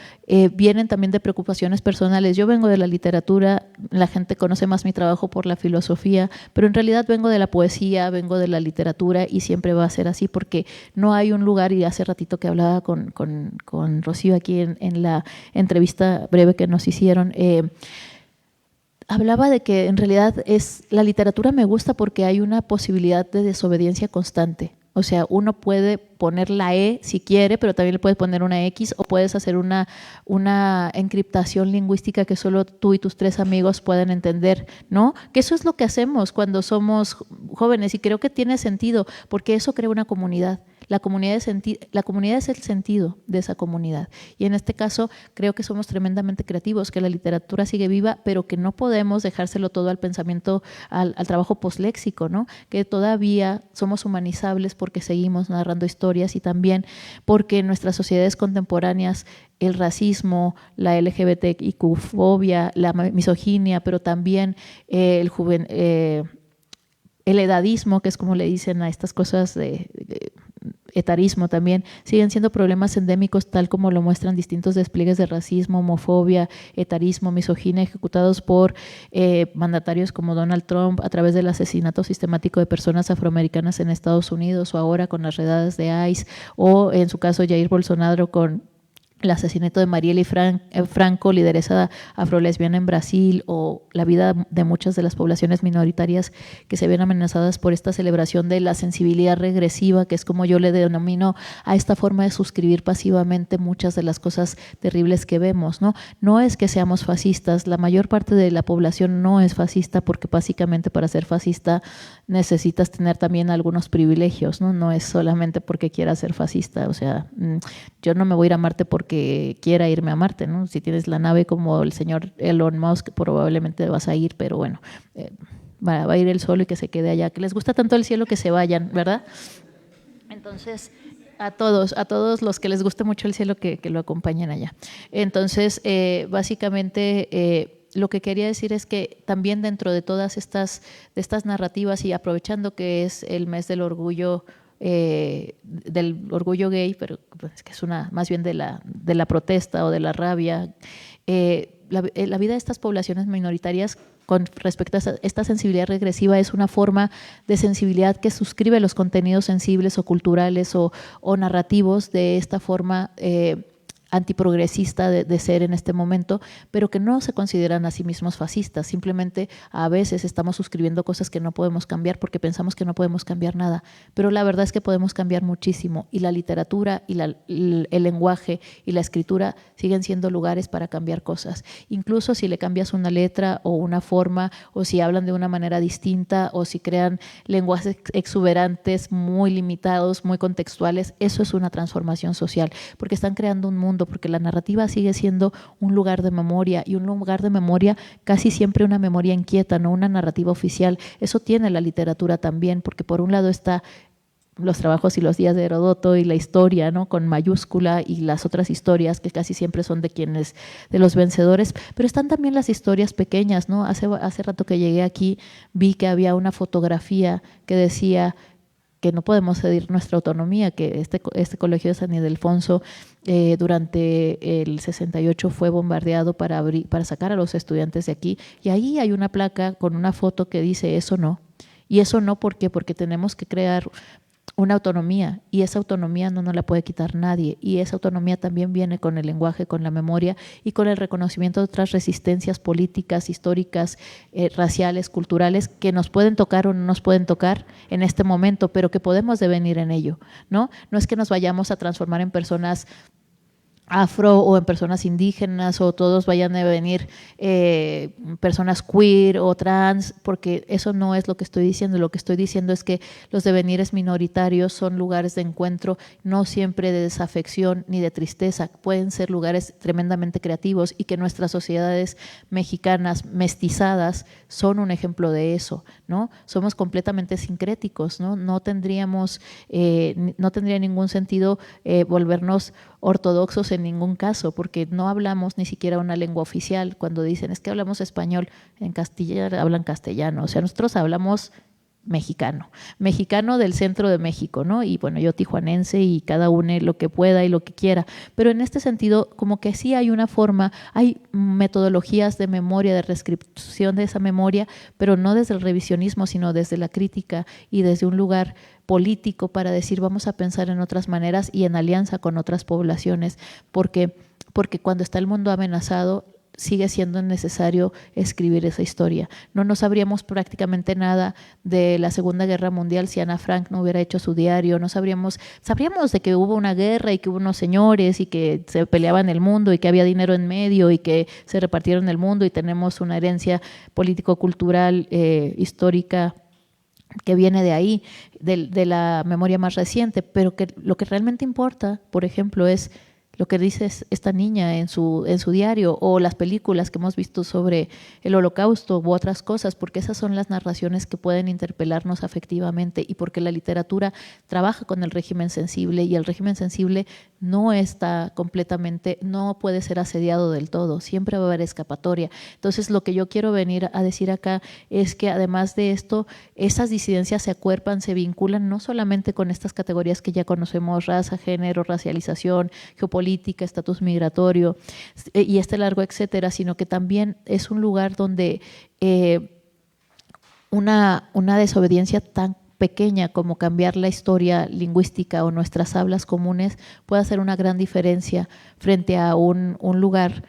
vienen también de preocupaciones personales. Yo vengo de la literatura, la gente conoce más mi trabajo por la filosofía, pero en realidad vengo de la poesía, vengo de la literatura y siempre va a ser así porque no hay un lugar, y hace ratito que hablaba con Rocío aquí en la entrevista breve que nos hicieron, hablaba de que en realidad la literatura me gusta porque hay una posibilidad de desobediencia constante. O sea, uno puede poner la E si quiere, pero también le puedes poner una X, o puedes hacer una encriptación lingüística que solo tú y tus 3 amigos pueden entender, ¿no? Que eso es lo que hacemos cuando somos jóvenes, y creo que tiene sentido porque eso crea una comunidad. La comunidad es el sentido de esa comunidad, y en este caso creo que somos tremendamente creativos, que la literatura sigue viva, pero que no podemos dejárselo todo al pensamiento, al trabajo postléxico, ¿no? Que todavía somos humanizables porque seguimos narrando historias, y también porque en nuestras sociedades contemporáneas el racismo, la LGBTIQ-fobia, la misoginia, pero también el edadismo, que es como le dicen a estas cosas de etarismo, también siguen siendo problemas endémicos, tal como lo muestran distintos despliegues de racismo, homofobia, etarismo, misoginia ejecutados por mandatarios como Donald Trump a través del asesinato sistemático de personas afroamericanas en Estados Unidos, o ahora con las redadas de ICE, o en su caso Jair Bolsonaro con el asesinato de Marielle Franco, lideresa afrolesbiana en Brasil, o la vida de muchas de las poblaciones minoritarias que se ven amenazadas por esta celebración de la sensibilidad regresiva, que es como yo le denomino a esta forma de suscribir pasivamente muchas de las cosas terribles que vemos, ¿no? No es que seamos fascistas, la mayor parte de la población no es fascista, porque básicamente para ser fascista necesitas tener también algunos privilegios, ¿no? No es solamente porque quieras ser fascista, o sea, yo no me voy a ir a Marte porque quiera irme a Marte, ¿no? Si tienes la nave como el señor Elon Musk, probablemente vas a ir, pero bueno, va a ir él solo y que se quede allá. Que les gusta tanto el cielo, que se vayan, ¿verdad? Entonces, a todos los que les guste mucho el cielo, que lo acompañen allá. Entonces, básicamente, lo que quería decir es que también dentro de todas estas narrativas, y aprovechando que es el mes del orgullo gay, pero pues, que es más bien de la protesta o de la rabia, la vida de estas poblaciones minoritarias con respecto a esta sensibilidad regresiva es una forma de sensibilidad que suscribe los contenidos sensibles o culturales o narrativos de esta forma antiprogresista de ser en este momento, pero que no se consideran a sí mismos fascistas. Simplemente a veces estamos suscribiendo cosas que no podemos cambiar porque pensamos que no podemos cambiar nada, pero la verdad es que podemos cambiar muchísimo, y la literatura y el lenguaje y la escritura siguen siendo lugares para cambiar cosas. Incluso si le cambias una letra o una forma, o si hablan de una manera distinta, o si crean lenguajes exuberantes muy limitados, muy contextuales, eso es una transformación social, porque están creando un mundo, porque la narrativa sigue siendo un lugar de memoria, y un lugar de memoria casi siempre una memoria inquieta, no una narrativa oficial. Eso tiene la literatura también, porque por un lado está los trabajos y los días de Heródoto y la historia, ¿no?, con mayúscula, y las otras historias que casi siempre son de los vencedores, pero están también las historias pequeñas, ¿no? Hace rato que llegué aquí vi que había una fotografía que decía que no podemos ceder nuestra autonomía, que este colegio de San Ildefonso durante el 68 fue bombardeado para sacar a los estudiantes de aquí, y ahí hay una placa con una foto que dice eso no. Y eso no, ¿por qué? Porque tenemos que crear una autonomía, y esa autonomía no nos la puede quitar nadie, y esa autonomía también viene con el lenguaje, con la memoria y con el reconocimiento de otras resistencias políticas, históricas, raciales, culturales, que nos pueden tocar o no nos pueden tocar en este momento, pero que podemos devenir en ello, ¿no? No es que nos vayamos a transformar en personas afro o en personas indígenas, o todos vayan a venir personas queer o trans, porque eso no es lo que estoy diciendo. Lo que estoy diciendo es que los devenires minoritarios son lugares de encuentro, no siempre de desafección ni de tristeza, pueden ser lugares tremendamente creativos, y que nuestras sociedades mexicanas mestizadas son un ejemplo de eso, ¿no? Somos completamente sincréticos, ¿no? No tendría ningún sentido volvernos ortodoxos en ningún caso, porque no hablamos ni siquiera una lengua oficial. Cuando dicen es que hablamos español, en Castilla hablan castellano, o sea, nosotros hablamos mexicano del centro de México, ¿no? Y bueno, yo tijuanense, y cada uno lo que pueda y lo que quiera, pero en este sentido como que sí hay una forma, hay metodologías de memoria, de reescripción de esa memoria, pero no desde el revisionismo, sino desde la crítica y desde un lugar político para decir vamos a pensar en otras maneras y en alianza con otras poblaciones, porque cuando está el mundo amenazado sigue siendo necesario escribir esa historia. No nos sabríamos prácticamente nada de la Segunda Guerra Mundial si Ana Frank no hubiera hecho su diario, no sabríamos de que hubo una guerra y que hubo unos señores y que se peleaban el mundo y que había dinero en medio y que se repartieron el mundo, y tenemos una herencia político-cultural, histórica, que viene de ahí, de la memoria más reciente, pero que lo que realmente importa, por ejemplo, es lo que dice esta niña en su diario, o las películas que hemos visto sobre el Holocausto u otras cosas, porque esas son las narraciones que pueden interpelarnos afectivamente, y porque la literatura trabaja con el régimen sensible, y el régimen sensible no está completamente, no puede ser asediado del todo, siempre va a haber escapatoria. Entonces lo que yo quiero venir a decir acá es que además de esto, esas disidencias se acuerpan, se vinculan no solamente con estas categorías que ya conocemos, raza, género, racialización, geopolítica, estatus migratorio y este largo etcétera, sino que también es un lugar donde una desobediencia tan pequeña como cambiar la historia lingüística o nuestras hablas comunes puede hacer una gran diferencia frente a un lugar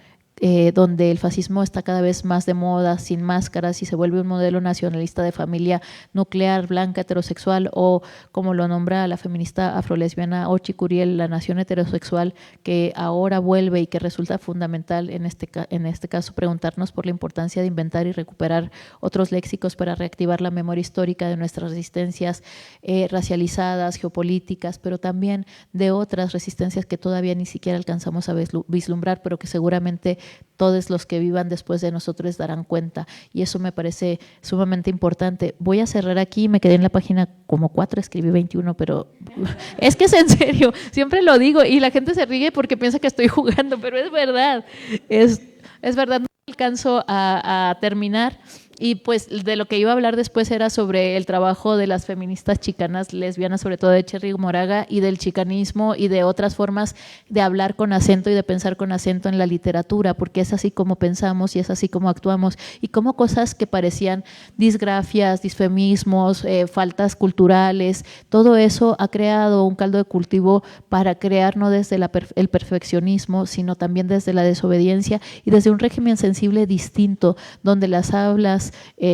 donde el fascismo está cada vez más de moda, sin máscaras, y se vuelve un modelo nacionalista de familia nuclear, blanca, heterosexual, o como lo nombra la feminista afrolesbiana Ochi Curiel, la nación heterosexual, que ahora vuelve y que resulta fundamental en este caso preguntarnos por la importancia de inventar y recuperar otros léxicos para reactivar la memoria histórica de nuestras resistencias racializadas, geopolíticas, pero también de otras resistencias que todavía ni siquiera alcanzamos a vislumbrar, pero que seguramente todos los que vivan después de nosotros darán cuenta, y eso me parece sumamente importante. Voy a cerrar aquí, me quedé en la página como 4, escribí 21, pero es que es en serio, siempre lo digo y la gente se ríe porque piensa que estoy jugando, pero es verdad, es verdad, no alcanzo a terminar. Y pues de lo que iba a hablar después era sobre el trabajo de las feministas chicanas lesbianas, sobre todo de Cherry Moraga, y del chicanismo y de otras formas de hablar con acento y de pensar con acento en la literatura, porque es así como pensamos y es así como actuamos, y como cosas que parecían disgrafias, disfemismos, faltas culturales, todo eso ha creado un caldo de cultivo para crear no desde el perfeccionismo, sino también desde la desobediencia y desde un régimen sensible distinto, donde las hablas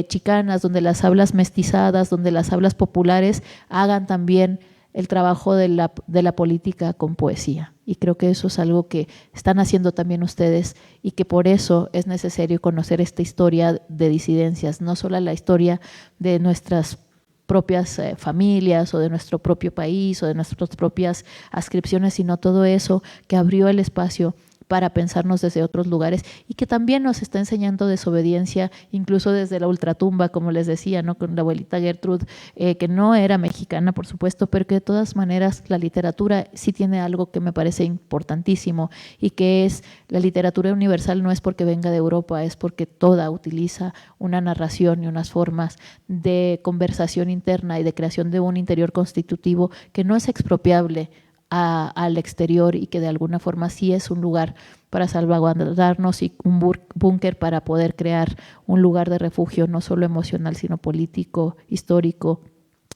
chicanas, donde las hablas mestizadas, donde las hablas populares hagan también el trabajo de la política con poesía. Y creo que eso es algo que están haciendo también ustedes, y que por eso es necesario conocer esta historia de disidencias, no solo la historia de nuestras propias familias o de nuestro propio país o de nuestras propias adscripciones, sino todo eso que abrió el espacio para pensarnos desde otros lugares y que también nos está enseñando desobediencia, incluso desde la ultratumba, como les decía, ¿no? Con la abuelita Gertrude, que no era mexicana, por supuesto, pero que de todas maneras la literatura sí tiene algo que me parece importantísimo y que es la literatura universal no es porque venga de Europa, es porque toda utiliza una narración y unas formas de conversación interna y de creación de un interior constitutivo que no es expropiable al exterior y que de alguna forma sí es un lugar para salvaguardarnos y un búnker para poder crear un lugar de refugio no solo emocional sino político, histórico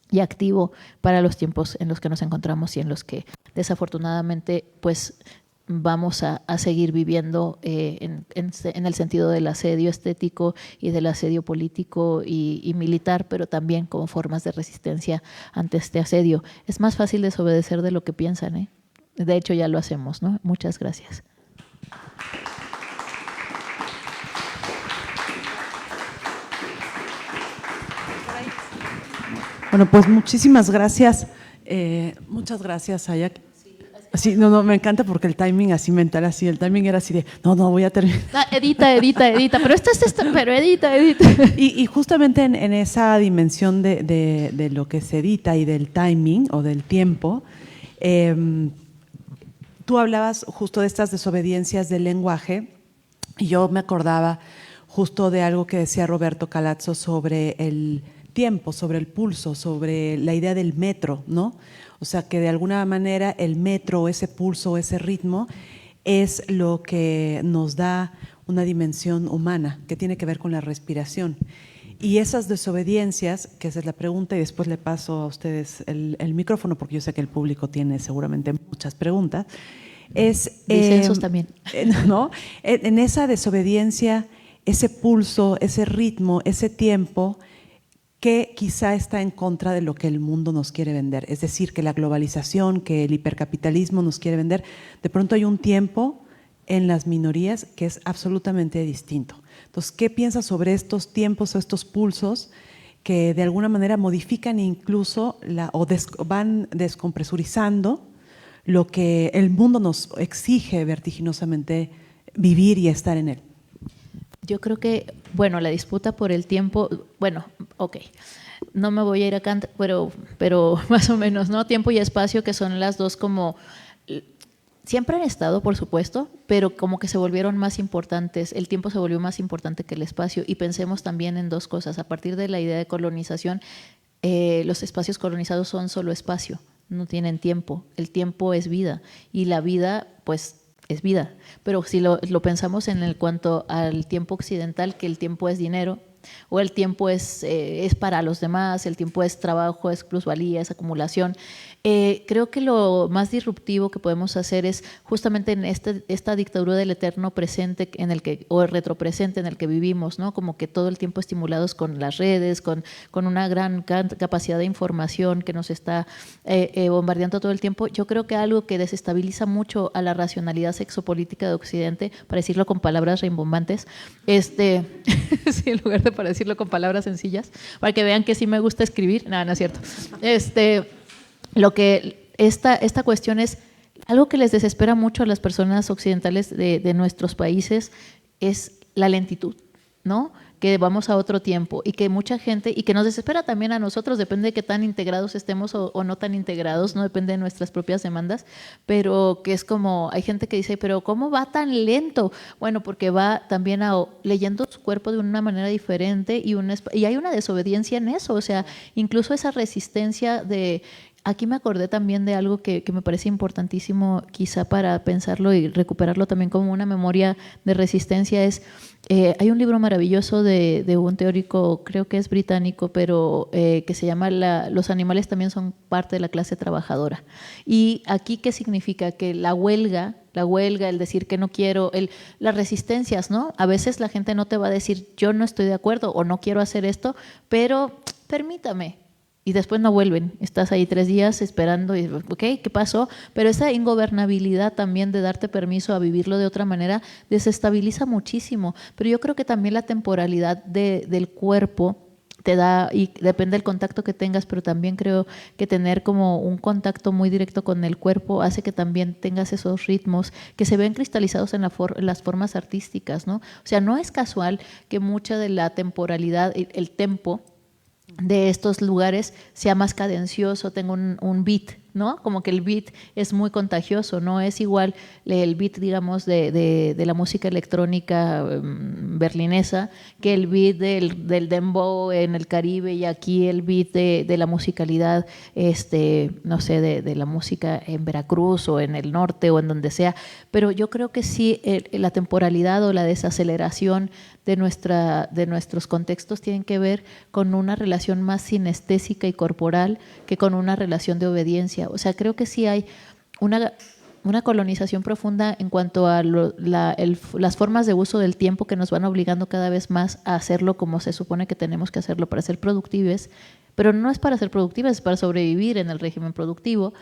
y activo para los tiempos en los que nos encontramos y en los que desafortunadamente pues vamos a seguir viviendo en el sentido del asedio estético y del asedio político y militar, pero también como formas de resistencia ante este asedio. Es más fácil desobedecer de lo que piensan, ¿eh? De hecho, ya lo hacemos, ¿no? Muchas gracias. Bueno, pues muchísimas gracias. Muchas gracias, Sayak. Sí, no, me encanta porque el timing así mental, así, el timing era así de, no, voy a terminar. Edita, pero pero edita. Y justamente en esa dimensión de lo que se edita y del timing o del tiempo, tú hablabas justo de estas desobediencias del lenguaje y yo me acordaba justo de algo que decía Roberto Calazzo sobre el tiempo, sobre el pulso, sobre la idea del metro, ¿no? O sea, que de alguna manera el metro, ese pulso, ese ritmo, es lo que nos da una dimensión humana, que tiene que ver con la respiración. Y esas desobediencias, que esa es la pregunta, y después le paso a ustedes el micrófono, porque yo sé que el público tiene seguramente muchas preguntas, es… Disensos también. ¿No? En esa desobediencia, ese pulso, ese ritmo, ese tiempo… que quizá está en contra de lo que el mundo nos quiere vender. Es decir, que la globalización, que el hipercapitalismo nos quiere vender. De pronto hay un tiempo en las minorías que es absolutamente distinto. Entonces, ¿qué piensas sobre estos tiempos o estos pulsos que de alguna manera modifican incluso van descompresurizando lo que el mundo nos exige vertiginosamente vivir y estar en él? Yo creo que, bueno, la disputa por el tiempo, bueno, ok, no me voy a ir a Kant, pero más o menos, ¿no? Tiempo y espacio, que son las dos como, siempre han estado, por supuesto, pero como que se volvieron más importantes, el tiempo se volvió más importante que el espacio, y pensemos también en dos cosas. A partir de la idea de colonización, los espacios colonizados son solo espacio, no tienen tiempo, el tiempo es vida, y la vida, pues, es vida, pero si lo pensamos en el cuanto al tiempo occidental, que el tiempo es dinero, o el tiempo es para los demás, el tiempo es trabajo, es plusvalía, es acumulación. Creo que lo más disruptivo que podemos hacer es justamente en esta dictadura del eterno presente en el que, o el retropresente en el que vivimos, ¿no? Como que todo el tiempo estimulados con las redes, con una gran capacidad de información que nos está bombardeando todo el tiempo. Yo creo que algo que desestabiliza mucho a la racionalidad sexopolítica de Occidente, para decirlo con palabras rimbombantes, sí, en lugar de para decirlo con palabras sencillas, para que vean que sí me gusta escribir, no es cierto. Lo que esta cuestión es algo que les desespera mucho a las personas occidentales de nuestros países, es la lentitud, ¿no? Que vamos a otro tiempo y que mucha gente, y que nos desespera también a nosotros, depende de qué tan integrados estemos o no tan integrados, no depende de nuestras propias demandas, pero que es como, hay gente que dice, pero ¿cómo va tan lento? Bueno, porque va también leyendo su cuerpo de una manera diferente y hay una desobediencia en eso, o sea, incluso esa resistencia de… Aquí me acordé también de algo que me parece importantísimo quizá para pensarlo y recuperarlo también como una memoria de resistencia. Hay un libro maravilloso de un teórico, creo que es británico, pero que se llama Los animales también son parte de la clase trabajadora. Y aquí, ¿qué significa? Que la huelga, el decir que no quiero, las resistencias, ¿no? A veces la gente no te va a decir yo no estoy de acuerdo o no quiero hacer esto, pero permítame. Y después no vuelven, estás ahí 3 días esperando y ok, ¿qué pasó? Pero esa ingobernabilidad también de darte permiso a vivirlo de otra manera desestabiliza muchísimo. Pero yo creo que también la temporalidad del cuerpo te da, y depende del contacto que tengas, pero también creo que tener como un contacto muy directo con el cuerpo hace que también tengas esos ritmos que se ven cristalizados en las formas artísticas, ¿no? O sea, no es casual que mucha de la temporalidad, el tempo de estos lugares sea más cadencioso, tenga un beat, ¿no? Como que el beat es muy contagioso, no es igual el beat, digamos, de la música electrónica berlinesa que el beat del dembow en el Caribe, y aquí el beat de la musicalidad, no sé, de la música en Veracruz o en el norte o en donde sea. Pero yo creo que sí, la temporalidad o la desaceleración de nuestros contextos tienen que ver con una relación más sinestésica y corporal que con una relación de obediencia. O sea, creo que sí hay una colonización profunda en cuanto a las formas de uso del tiempo que nos van obligando cada vez más a hacerlo como se supone que tenemos que hacerlo para ser productives, pero no es para ser productivas, es para sobrevivir en el régimen productivo,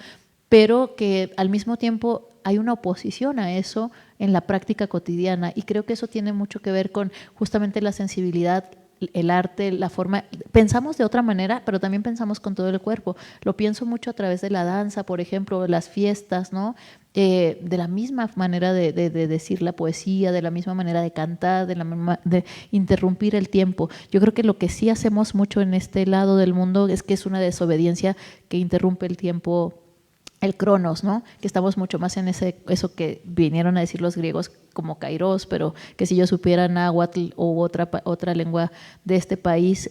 pero que al mismo tiempo hay una oposición a eso en la práctica cotidiana, y creo que eso tiene mucho que ver con justamente la sensibilidad, el arte, la forma. Pensamos de otra manera, pero también pensamos con todo el cuerpo. Lo pienso mucho a través de la danza, por ejemplo, las fiestas, ¿no? De la misma manera de decir la poesía, de la misma manera de cantar, de interrumpir el tiempo. Yo creo que lo que sí hacemos mucho en este lado del mundo es que es una desobediencia que interrumpe el tiempo, el cronos, ¿no? Que estamos mucho más en eso que vinieron a decir los griegos como kairos, pero que si yo supiera náhuatl o otra lengua de este país,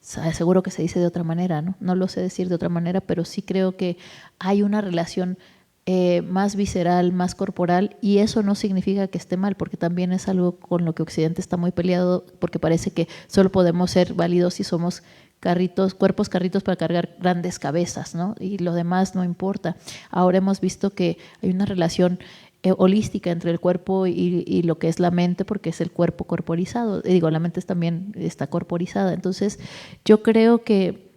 seguro que se dice de otra manera, ¿no? No lo sé decir de otra manera, pero sí creo que hay una relación más visceral, más corporal, y eso no significa que esté mal, porque también es algo con lo que Occidente está muy peleado, porque parece que solo podemos ser válidos si somos cuerpos carritos para cargar grandes cabezas, ¿no? Y lo demás no importa. Ahora hemos visto que hay una relación holística entre el cuerpo y lo que es la mente, porque es el cuerpo corporizado. Digo, la mente también está corporizada. Entonces, yo creo que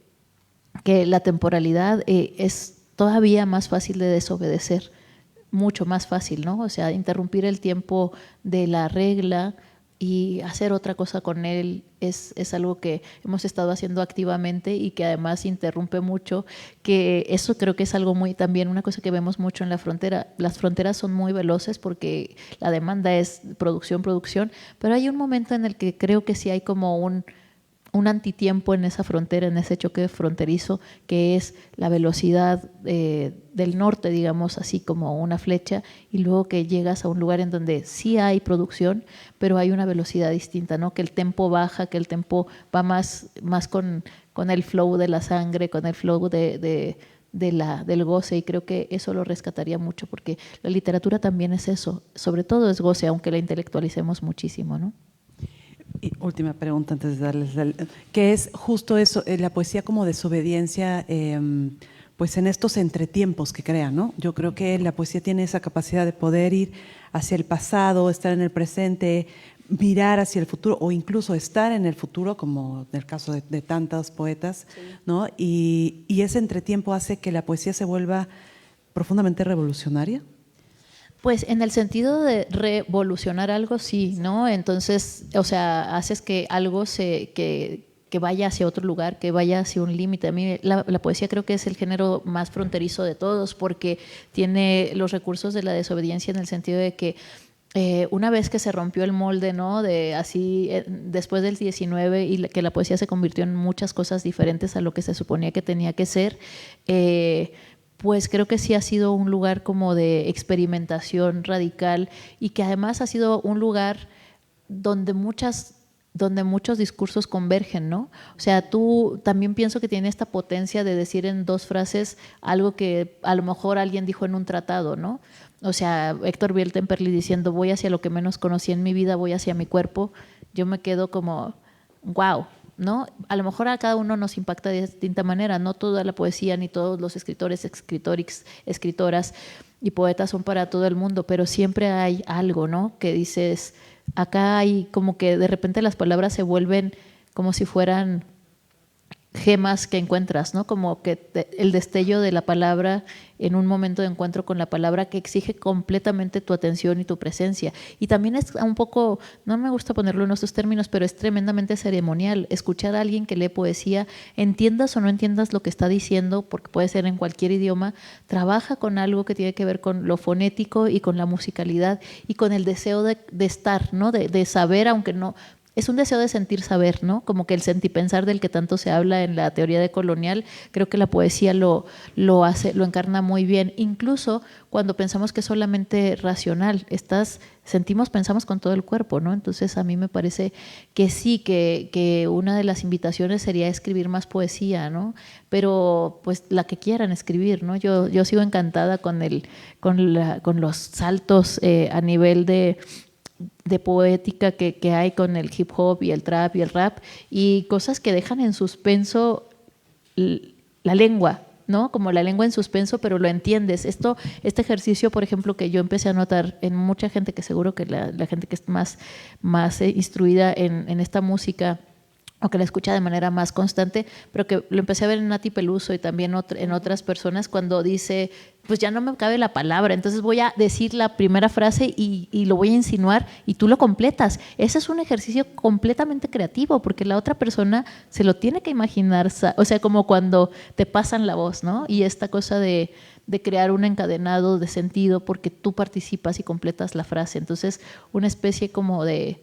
la temporalidad es todavía más fácil de desobedecer, mucho más fácil, ¿no? O sea, interrumpir el tiempo de la regla y hacer otra cosa con él es algo que hemos estado haciendo activamente y que además interrumpe mucho, que eso creo que es algo muy, también una cosa que vemos mucho en la frontera. Las fronteras son muy veloces porque la demanda es producción, producción, pero hay un momento en el que creo que sí hay como un antitiempo en esa frontera, en ese choque fronterizo, que es la velocidad del norte, digamos, así como una flecha, y luego que llegas a un lugar en donde sí hay producción, pero hay una velocidad distinta, ¿no? Que el tempo baja, que el tempo va más con el flow de la sangre, con el flow del goce, y creo que eso lo rescataría mucho, porque la literatura también es eso, sobre todo es goce, aunque la intelectualicemos muchísimo, ¿no? Y última pregunta antes de darles, que es justo eso, la poesía como desobediencia, pues en estos entretiempos que crea, ¿no? Yo creo que la poesía tiene esa capacidad de poder ir hacia el pasado, estar en el presente, mirar hacia el futuro o incluso estar en el futuro, como en el caso de tantos poetas, sí, ¿no? Y ese entretiempo hace que la poesía se vuelva profundamente revolucionaria. Pues en el sentido de revolucionar algo, sí, ¿no? Entonces, o sea, haces que algo que vaya hacia otro lugar, que vaya hacia un límite. A mí la poesía creo que es el género más fronterizo de todos, porque tiene los recursos de la desobediencia, en el sentido de que una vez que se rompió el molde, ¿no? De así, después del 19, y que la poesía se convirtió en muchas cosas diferentes a lo que se suponía que tenía que ser, pues creo que sí ha sido un lugar como de experimentación radical, y que además ha sido un lugar donde muchos discursos convergen, ¿no? O sea, tú también pienso que tiene esta potencia de decir en dos frases algo que a lo mejor alguien dijo en un tratado, ¿no? O sea, Héctor Biel-Temperley diciendo voy hacia lo que menos conocí en mi vida, voy hacia mi cuerpo, yo me quedo como, wow, ¿no? A lo mejor a cada uno nos impacta de distinta manera, no toda la poesía ni todos los escritores, escritoras y poetas son para todo el mundo, pero siempre hay algo, ¿no? Que dices, acá hay como que de repente las palabras se vuelven como si fueran gemas que encuentras, ¿no? Como que el destello de la palabra en un momento de encuentro con la palabra que exige completamente tu atención y tu presencia. Y también es un poco, no me gusta ponerlo en estos términos, pero es tremendamente ceremonial. Escuchar a alguien que lee poesía, entiendas o no entiendas lo que está diciendo, porque puede ser en cualquier idioma, trabaja con algo que tiene que ver con lo fonético y con la musicalidad y con el deseo de estar, ¿no? De saber, aunque no… Es un deseo de sentir saber, ¿no? Como que el sentipensar del que tanto se habla en la teoría decolonial, creo que la poesía lo encarna muy bien. Incluso cuando pensamos que es solamente racional, sentimos, pensamos con todo el cuerpo, ¿no? Entonces a mí me parece que sí, que una de las invitaciones sería escribir más poesía, ¿no? Pero pues la que quieran escribir, ¿no? Yo sigo encantada con los saltos a nivel de poética que hay con el hip hop y el trap y el rap, y cosas que dejan en suspenso la lengua, ¿no? Como la lengua en suspenso, pero lo entiendes. Este ejercicio, por ejemplo, que yo empecé a notar en mucha gente, que seguro que la gente que es más instruida en esta música, o que la escucha de manera más constante, pero que lo empecé a ver en Nati Peluso y también en otras personas, cuando dice, pues ya no me cabe la palabra, entonces voy a decir la primera frase y lo voy a insinuar y tú lo completas. Ese es un ejercicio completamente creativo, porque la otra persona se lo tiene que imaginar, o sea, como cuando te pasan la voz, ¿no? Y esta cosa de crear un encadenado de sentido porque tú participas y completas la frase. Entonces, una especie como de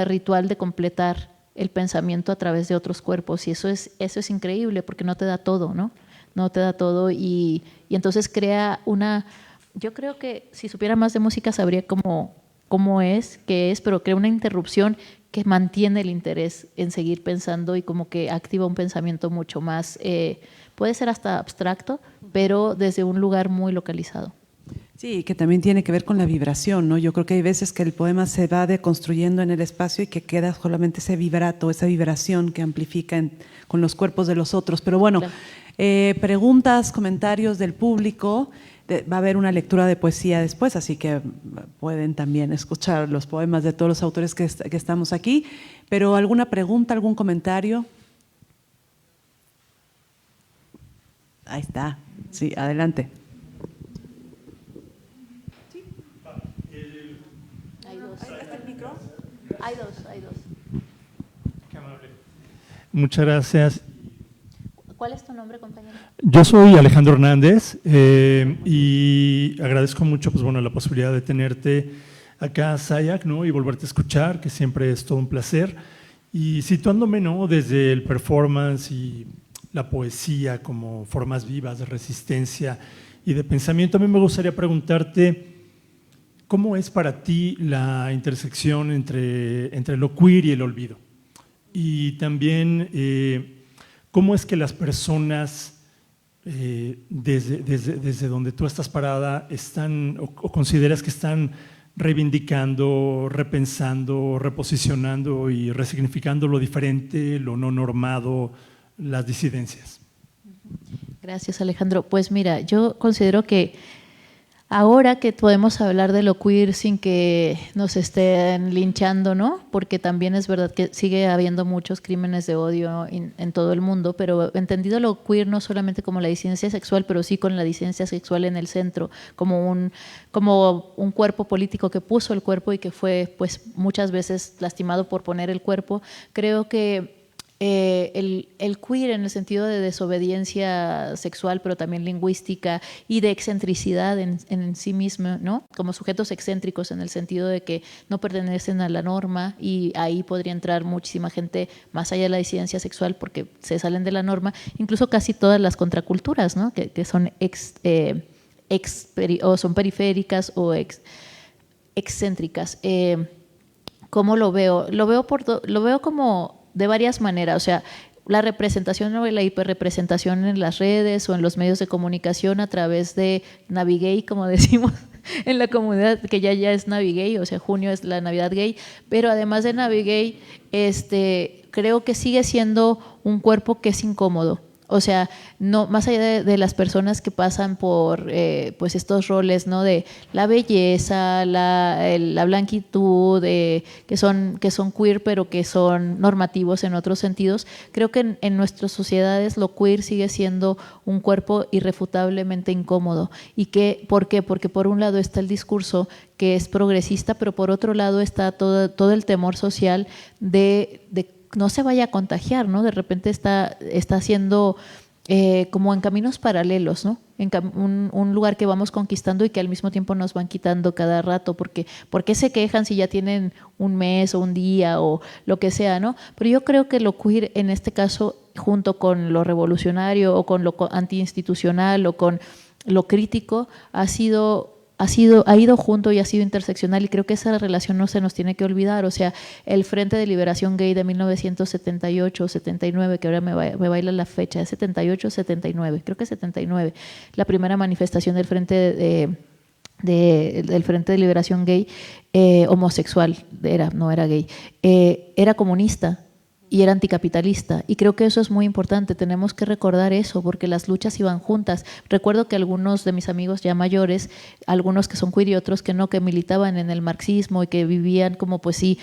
ritual de completar el pensamiento a través de otros cuerpos, y eso es increíble porque no te da todo, ¿no? No te da todo y entonces crea yo creo que si supiera más de música sabría qué es, pero crea una interrupción que mantiene el interés en seguir pensando y como que activa un pensamiento mucho más, puede ser hasta abstracto, pero desde un lugar muy localizado. Sí, que también tiene que ver con la vibración, ¿no? Yo creo que hay veces que el poema se va deconstruyendo en el espacio y que queda solamente ese vibrato, esa vibración que amplifica con los cuerpos de los otros. Pero bueno, claro. Preguntas, comentarios del público. Va a haber una lectura de poesía después, así que pueden también escuchar los poemas de todos los autores que estamos aquí. Pero ¿alguna pregunta, algún comentario? Ahí está. Sí, adelante. Hay dos. Qué amable. Muchas gracias. ¿Cuál es tu nombre, compañero? Yo soy Alejandro Hernández y agradezco mucho la posibilidad de tenerte acá, Sayak, ¿no? Y volverte a escuchar, que siempre es todo un placer. Y situándome, ¿no? Desde el performance y la poesía como formas vivas de resistencia y de pensamiento, a mí me gustaría preguntarte, ¿cómo es para ti la intersección entre lo queer y el olvido? Y también, ¿cómo es que las personas, desde donde tú estás parada, están o consideras que están reivindicando, repensando, reposicionando y resignificando lo diferente, lo no normado, las disidencias? Gracias, Alejandro. Pues mira, yo considero que ahora que podemos hablar de lo queer sin que nos estén linchando, ¿no? Porque también es verdad que sigue habiendo muchos crímenes de odio en todo el mundo, pero entendido lo queer no solamente como la disidencia sexual, pero sí con la disidencia sexual en el centro, como un cuerpo político que puso el cuerpo y que fue pues muchas veces lastimado por poner el cuerpo. Creo que el queer en el sentido de desobediencia sexual, pero también lingüística y de excentricidad en sí mismo, ¿no? Como sujetos excéntricos en el sentido de que no pertenecen a la norma, y ahí podría entrar muchísima gente más allá de la disidencia sexual porque se salen de la norma, incluso casi todas las contraculturas, ¿no? que son o son periféricas o excéntricas. ¿Cómo lo veo? Lo veo como de varias maneras, o sea, la representación o la hiperrepresentación en las redes o en los medios de comunicación a través de Navigay, como decimos en la comunidad, que ya es Navigay, o sea, junio es la Navidad gay, pero además de Navigay, creo que sigue siendo un cuerpo que es incómodo. O sea, no, más allá de las personas que pasan por pues estos roles, ¿no? De la belleza, la blanquitud, que son queer, pero que son normativos en otros sentidos. Creo que en nuestras sociedades lo queer sigue siendo un cuerpo irrefutablemente incómodo. ¿Por qué? Porque por un lado está el discurso que es progresista, pero por otro lado está todo el temor social de no se vaya a contagiar, ¿no? De repente está haciendo como en caminos paralelos, ¿no? Un lugar que vamos conquistando y que al mismo tiempo nos van quitando cada rato, porque ¿por qué se quejan si ya tienen un mes o un día o lo que sea, ¿no? Pero yo creo que lo queer en este caso, junto con lo revolucionario o con lo antiinstitucional o con lo crítico, ha ido junto y ha sido interseccional, y creo que esa relación no se nos tiene que olvidar. O sea, el Frente de Liberación Gay de 1978 o 79, que ahora me baila la fecha, es 78 o 79, creo que es 79, la primera manifestación del Frente del Frente de Liberación Gay homosexual, no era gay, era comunista y era anticapitalista, y creo que eso es muy importante. Tenemos que recordar eso porque las luchas iban juntas. Recuerdo que algunos de mis amigos ya mayores, algunos que son queer y otros que no, que militaban en el marxismo y que vivían como pues sí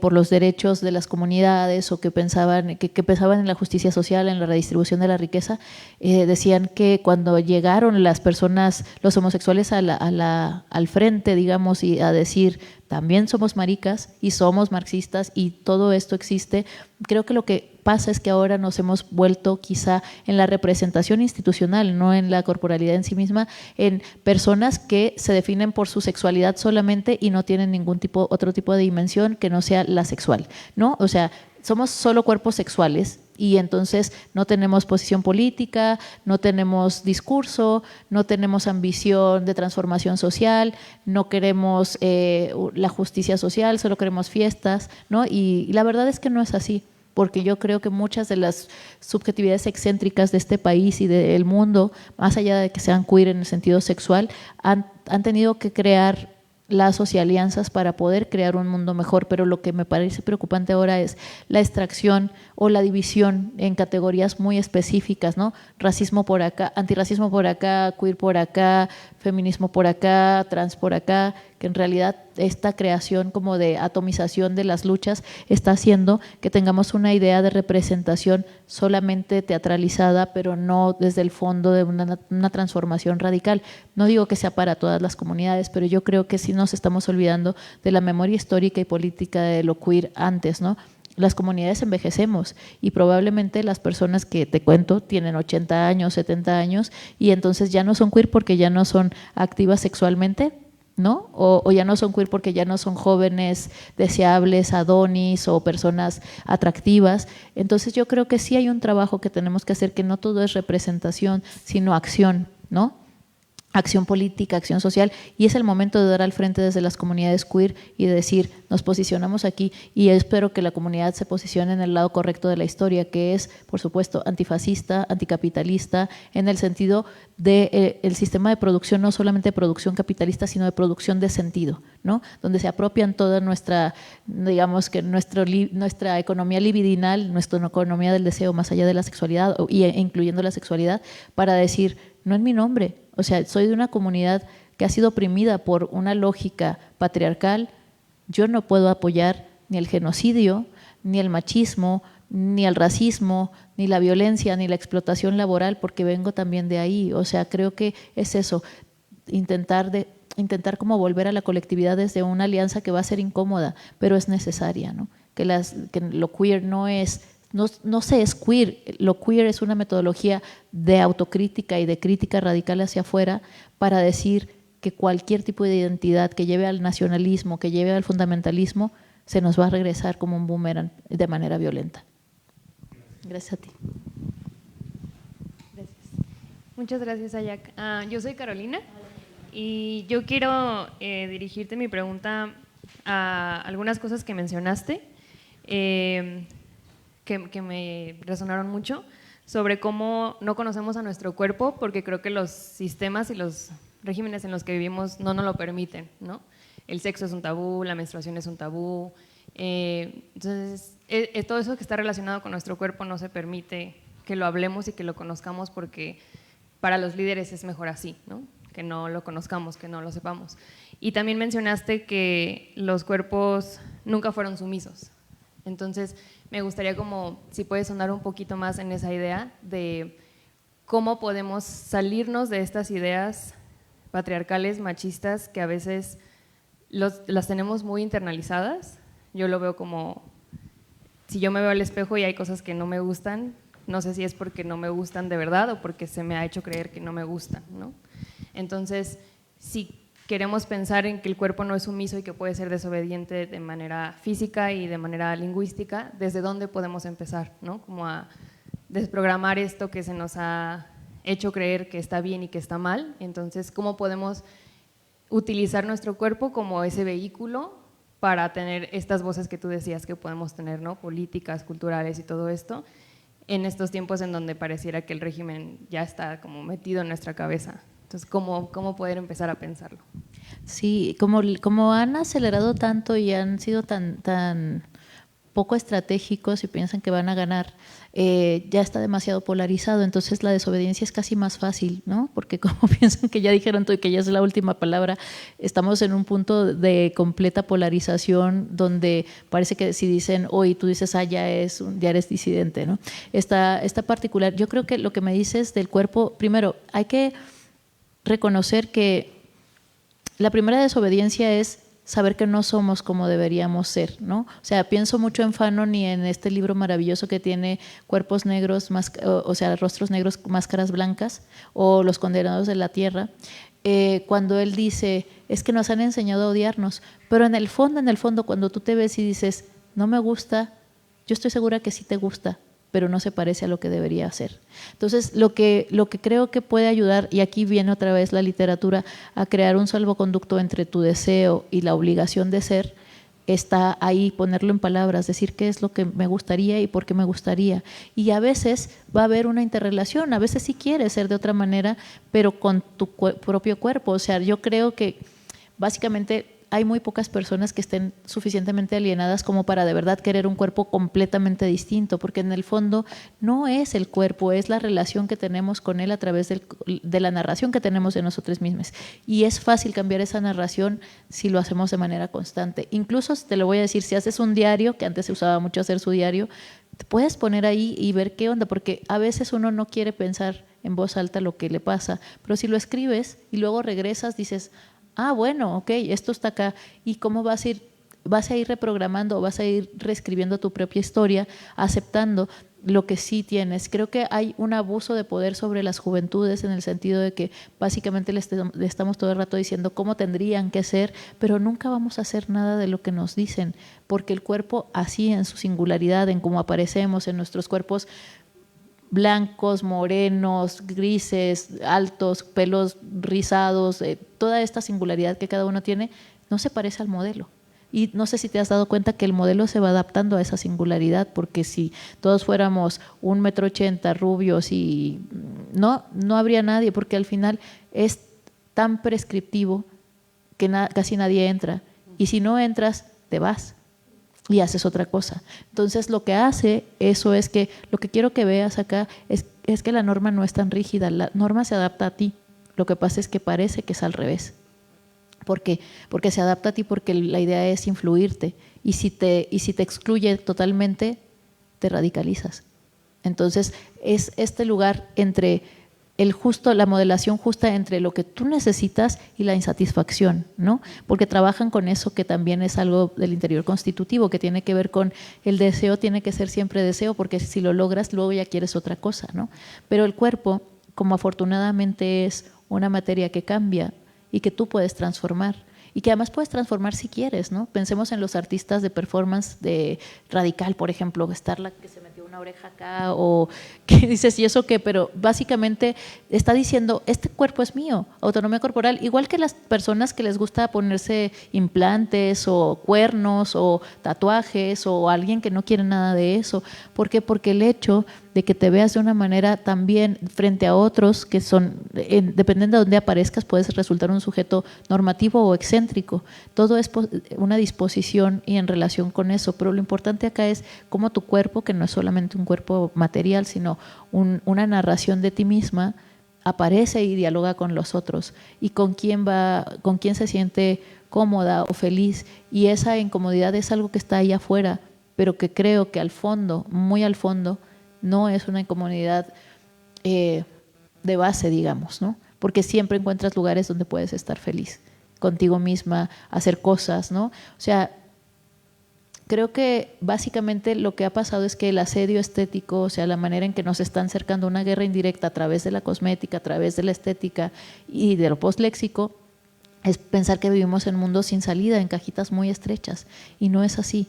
por los derechos de las comunidades, o que pensaban en la justicia social, en la redistribución de la riqueza, decían que cuando llegaron las personas, los homosexuales al frente, digamos, y a decir también somos maricas y somos marxistas y todo esto existe, creo que lo que pasa es que ahora nos hemos vuelto quizá en la representación institucional, no en la corporalidad en sí misma, en personas que se definen por su sexualidad solamente y no tienen ningún otro tipo de dimensión que no sea la sexual, ¿no? O sea, somos solo cuerpos sexuales y entonces no tenemos posición política, no tenemos discurso, no tenemos ambición de transformación social, no queremos la justicia social, solo queremos fiestas, ¿no? Y la verdad es que no es así, porque yo creo que muchas de las subjetividades excéntricas de este país y del mundo, más allá de que sean queer en el sentido sexual, han tenido que crear lazos y alianzas para poder crear un mundo mejor. Pero lo que me parece preocupante ahora es la extracción o la división en categorías muy específicas, ¿no? Racismo por acá, antirracismo por acá, queer por acá, feminismo por acá, trans por acá, que en realidad esta creación como de atomización de las luchas está haciendo que tengamos una idea de representación solamente teatralizada, pero no desde el fondo de una transformación radical. No digo que sea para todas las comunidades, pero yo creo que sí nos estamos olvidando de la memoria histórica y política de lo queer antes, ¿no? Las comunidades envejecemos y probablemente las personas que te cuento tienen 80 años, 70 años y entonces ya no son queer porque ya no son activas sexualmente, ¿no? O ya no son queer porque ya no son jóvenes deseables, adonis o personas atractivas. Entonces yo creo que sí hay un trabajo que tenemos que hacer, que no todo es representación, sino acción, ¿no? Acción política, acción social, y es el momento de dar al frente desde las comunidades queer y de decir, nos posicionamos aquí, y espero que la comunidad se posicione en el lado correcto de la historia, que es, por supuesto, antifascista, anticapitalista, en el sentido de el sistema de producción, no solamente de producción capitalista, sino de producción de sentido, ¿no? Donde se apropian toda nuestra, digamos que nuestra economía libidinal, nuestra economía del deseo más allá de la sexualidad, incluyendo la sexualidad, para decir, no en mi nombre. O sea, soy de una comunidad que ha sido oprimida por una lógica patriarcal. Yo no puedo apoyar ni el genocidio, ni el machismo, ni el racismo, ni la violencia, ni la explotación laboral, porque vengo también de ahí. O sea, creo que es eso, intentar como volver a la colectividad desde una alianza que va a ser incómoda, pero es necesaria, ¿no? Que lo queer no es… No se es queer, lo queer es una metodología de autocrítica y de crítica radical hacia afuera para decir que cualquier tipo de identidad que lleve al nacionalismo, que lleve al fundamentalismo, se nos va a regresar como un boomerang de manera violenta. Gracias a ti. Gracias. Muchas gracias, Ayak. Yo soy Carolina y yo quiero dirigirte mi pregunta a algunas cosas que mencionaste. Que me resonaron mucho, sobre cómo no conocemos a nuestro cuerpo porque creo que los sistemas y los regímenes en los que vivimos no nos lo permiten, ¿no? El sexo es un tabú, la menstruación es un tabú, entonces todo eso que está relacionado con nuestro cuerpo no se permite que lo hablemos y que lo conozcamos, porque para los líderes es mejor así, ¿no? Que no lo conozcamos, que no lo sepamos. Y también mencionaste que los cuerpos nunca fueron sumisos. Entonces, me gustaría como, si puedes sonar un poquito más en esa idea de cómo podemos salirnos de estas ideas patriarcales, machistas, que a veces las tenemos muy internalizadas. Yo lo veo como, si yo me veo al espejo y hay cosas que no me gustan, no sé si es porque no me gustan de verdad o porque se me ha hecho creer que no me gustan, ¿no? Entonces, si queremos pensar en que el cuerpo no es sumiso y que puede ser desobediente de manera física y de manera lingüística, ¿desde dónde podemos empezar, ¿no? Como a desprogramar esto que se nos ha hecho creer que está bien y que está mal. Entonces, ¿cómo podemos utilizar nuestro cuerpo como ese vehículo para tener estas voces que tú decías que podemos tener, ¿no? Políticas, culturales y todo esto, en estos tiempos en donde pareciera que el régimen ya está como metido en nuestra cabeza? Entonces, ¿cómo poder empezar a pensarlo? Sí, como han acelerado tanto y han sido tan poco estratégicos y piensan que van a ganar, ya está demasiado polarizado, entonces la desobediencia es casi más fácil, ¿no? Porque como piensan que ya dijeron todo y que ya es la última palabra, estamos en un punto de completa polarización donde parece que si dicen hoy, tú dices, ya eres disidente, ¿no? Esta particular, yo creo que lo que me dices del cuerpo, primero, hay que reconocer que la primera desobediencia es saber que no somos como deberíamos ser, ¿no? O sea, pienso mucho en Fanon y en este libro maravilloso que tiene Cuerpos Negros, o sea, Rostros Negros, Máscaras Blancas, o Los Condenados de la Tierra, cuando él dice, es que nos han enseñado a odiarnos, pero en el fondo, cuando tú te ves y dices, no me gusta, yo estoy segura que sí te gusta, pero no se parece a lo que debería ser. Entonces, lo que creo que puede ayudar, y aquí viene otra vez la literatura, a crear un salvoconducto entre tu deseo y la obligación de ser, está ahí, ponerlo en palabras, decir qué es lo que me gustaría y por qué me gustaría. Y a veces va a haber una interrelación, a veces sí quieres ser de otra manera, pero con tu propio cuerpo. O sea, yo creo que básicamente hay muy pocas personas que estén suficientemente alienadas como para de verdad querer un cuerpo completamente distinto, porque en el fondo no es el cuerpo, es la relación que tenemos con él a través de la narración que tenemos de nosotros mismos. Y es fácil cambiar esa narración si lo hacemos de manera constante. Incluso te lo voy a decir, si haces un diario, que antes se usaba mucho hacer su diario, te puedes poner ahí y ver qué onda, porque a veces uno no quiere pensar en voz alta lo que le pasa, pero si lo escribes y luego regresas, dices, bueno, ok, esto está acá. ¿Y cómo vas a ir reprogramando o vas a ir reescribiendo tu propia historia, aceptando lo que sí tienes? Creo que hay un abuso de poder sobre las juventudes en el sentido de que básicamente le estamos todo el rato diciendo cómo tendrían que ser, pero nunca vamos a hacer nada de lo que nos dicen, porque el cuerpo así en su singularidad, en cómo aparecemos, en nuestros cuerpos blancos, morenos, grises, altos, pelos rizados, toda esta singularidad que cada uno tiene, no se parece al modelo. Y no sé si te has dado cuenta que el modelo se va adaptando a esa singularidad, porque si todos fuéramos 1,80 m, rubios, y no habría nadie, porque al final es tan prescriptivo que casi nadie entra. Y si no entras, te vas y haces otra cosa. Entonces, lo que hace eso es que lo que quiero que veas acá es que la norma no es tan rígida, la norma se adapta a ti. Lo que pasa es que parece que es al revés. ¿Por qué? Porque se adapta a ti, porque la idea es influirte, y si te excluye totalmente, te radicalizas. Entonces, es este lugar entre la modelación justa entre lo que tú necesitas y la insatisfacción, ¿no? Porque trabajan con eso, que también es algo del interior constitutivo, que tiene que ver con el deseo, tiene que ser siempre deseo, porque si lo logras, luego ya quieres otra cosa, ¿no? Pero el cuerpo, como afortunadamente es una materia que cambia y que tú puedes transformar, y que además puedes transformar si quieres, ¿no? Pensemos en los artistas de performance de radical, por ejemplo, Starla, que se metió una oreja acá, o que dices, ¿y eso qué? Pero básicamente está diciendo, este cuerpo es mío, autonomía corporal, igual que las personas que les gusta ponerse implantes o cuernos o tatuajes, o alguien que no quiere nada de eso. ¿Por qué? Porque el hecho de que te veas de una manera también frente a otros que son, dependiendo de dónde aparezcas, puedes resultar un sujeto normativo o excéntrico. Todo es una disposición y en relación con eso, pero lo importante acá es cómo tu cuerpo, que no es solamente un cuerpo material, sino una narración de ti misma, aparece y dialoga con los otros y con quién se siente cómoda o feliz, y esa incomodidad es algo que está ahí afuera, pero que creo que al fondo, muy al fondo, no es una incomodidad de base, digamos, ¿no? Porque siempre encuentras lugares donde puedes estar feliz contigo misma, hacer cosas, ¿no? O sea, creo que básicamente lo que ha pasado es que el asedio estético, o sea, la manera en que nos están cercando una guerra indirecta a través de la cosmética, a través de la estética y de lo postléxico, es pensar que vivimos en mundos sin salida, en cajitas muy estrechas, y no es así.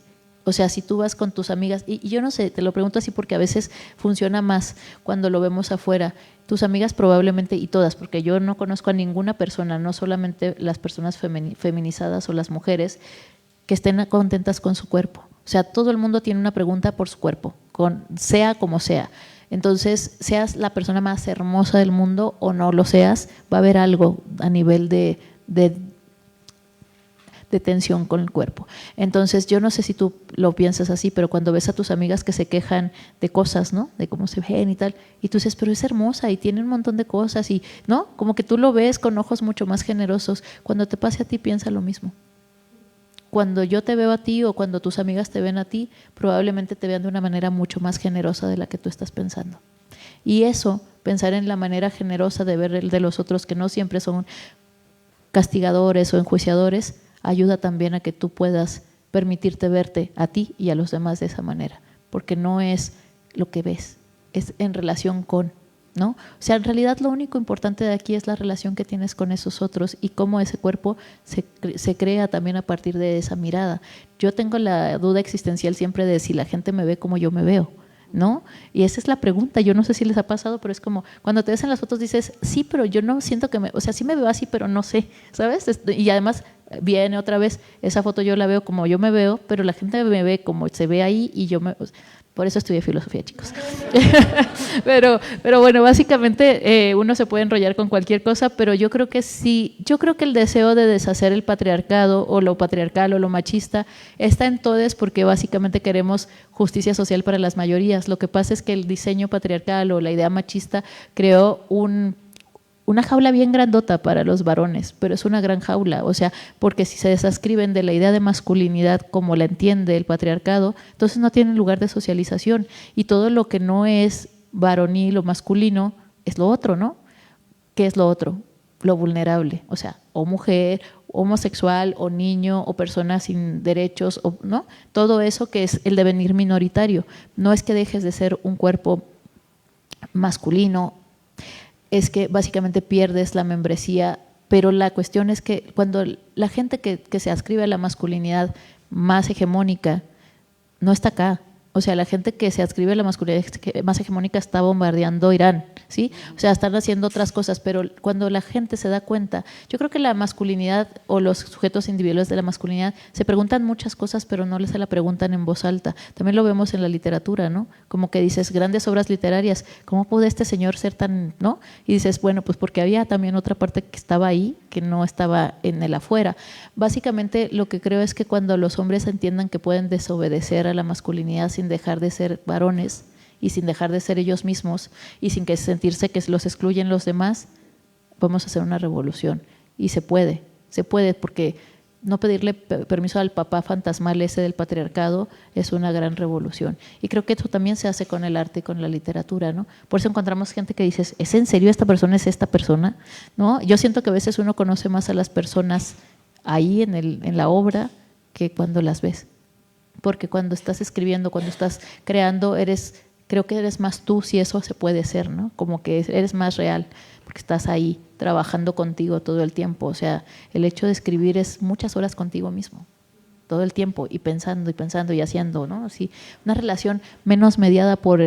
O sea, si tú vas con tus amigas, y yo no sé, te lo pregunto así porque a veces funciona más cuando lo vemos afuera. Tus amigas probablemente, y todas, porque yo no conozco a ninguna persona, no solamente las personas feminizadas o las mujeres, que estén contentas con su cuerpo. O sea, todo el mundo tiene una pregunta por su cuerpo, sea como sea. Entonces, seas la persona más hermosa del mundo o no lo seas, va a haber algo a nivel de tensión con el cuerpo. Entonces, yo no sé si tú lo piensas así, pero cuando ves a tus amigas que se quejan de cosas, ¿no? De cómo se ven y tal, y tú dices, pero es hermosa y tiene un montón de cosas, y ¿no? Como que tú lo ves con ojos mucho más generosos. Cuando te pase a ti, piensa lo mismo. Cuando yo te veo a ti o cuando tus amigas te ven a ti, probablemente te vean de una manera mucho más generosa de la que tú estás pensando. Y eso, pensar en la manera generosa de ver el de los otros, que no siempre son castigadores o enjuiciadores, ayuda también a que tú puedas permitirte verte a ti y a los demás de esa manera, porque no es lo que ves, es en relación con, ¿no? O sea, en realidad lo único importante de aquí es la relación que tienes con esos otros y cómo ese cuerpo se crea también a partir de esa mirada. Yo tengo la duda existencial siempre de si la gente me ve como yo me veo, ¿no? Y esa es la pregunta. Yo no sé si les ha pasado, pero es como cuando te ves en las fotos dices, sí, pero yo no siento que o sea, sí me veo así, pero no sé, ¿sabes? Y además viene otra vez, esa foto yo la veo como yo me veo, pero la gente me ve como se ve ahí y por eso estudié filosofía, chicos. pero bueno, básicamente uno se puede enrollar con cualquier cosa, pero yo creo que sí, yo creo que el deseo de deshacer el patriarcado o lo patriarcal o lo machista está en todos, porque básicamente queremos justicia social para las mayorías. Lo que pasa es que el diseño patriarcal o la idea machista creó una jaula bien grandota para los varones, pero es una gran jaula, o sea, porque si se desascriben de la idea de masculinidad como la entiende el patriarcado, entonces no tienen lugar de socialización, y todo lo que no es varonil o masculino es lo otro, ¿no? ¿Qué es lo otro? Lo vulnerable, o sea, o mujer, homosexual, o niño, o persona sin derechos, ¿no? Todo eso que es el devenir minoritario. No es que dejes de ser un cuerpo masculino, es que básicamente pierdes la membresía, pero la cuestión es que cuando la gente que se adscribe a la masculinidad más hegemónica no está acá. O sea, la gente que se adscribe a la masculinidad más hegemónica está bombardeando Irán, ¿sí? O sea, están haciendo otras cosas, pero cuando la gente se da cuenta, yo creo que la masculinidad o los sujetos individuales de la masculinidad se preguntan muchas cosas, pero no se la preguntan en voz alta. También lo vemos en la literatura, ¿no? Como que dices, grandes obras literarias, ¿cómo pudo este señor ser tan, no? Y dices, bueno, pues porque había también otra parte que estaba ahí, que no estaba en el afuera. Básicamente lo que creo es que cuando los hombres entiendan que pueden desobedecer a la masculinidad sin dejar de ser varones y sin dejar de ser ellos mismos y sin que sentirse que los excluyen los demás, vamos a hacer una revolución. Y se puede porque no pedirle permiso al papá fantasmal ese del patriarcado es una gran revolución. Y creo que eso también se hace con el arte y con la literatura, ¿no? Por eso encontramos gente que dices, ¿es en serio esta persona es esta persona? ¿No? Yo siento que a veces uno conoce más a las personas ahí en la obra que cuando las ves. Porque cuando estás escribiendo, cuando estás creando, creo que eres más tú, si eso se puede ser, ¿no? Como que eres más real, porque estás ahí trabajando contigo todo el tiempo. O sea, el hecho de escribir es muchas horas contigo mismo, todo el tiempo, y pensando y haciendo, ¿no? Así, una relación menos mediada por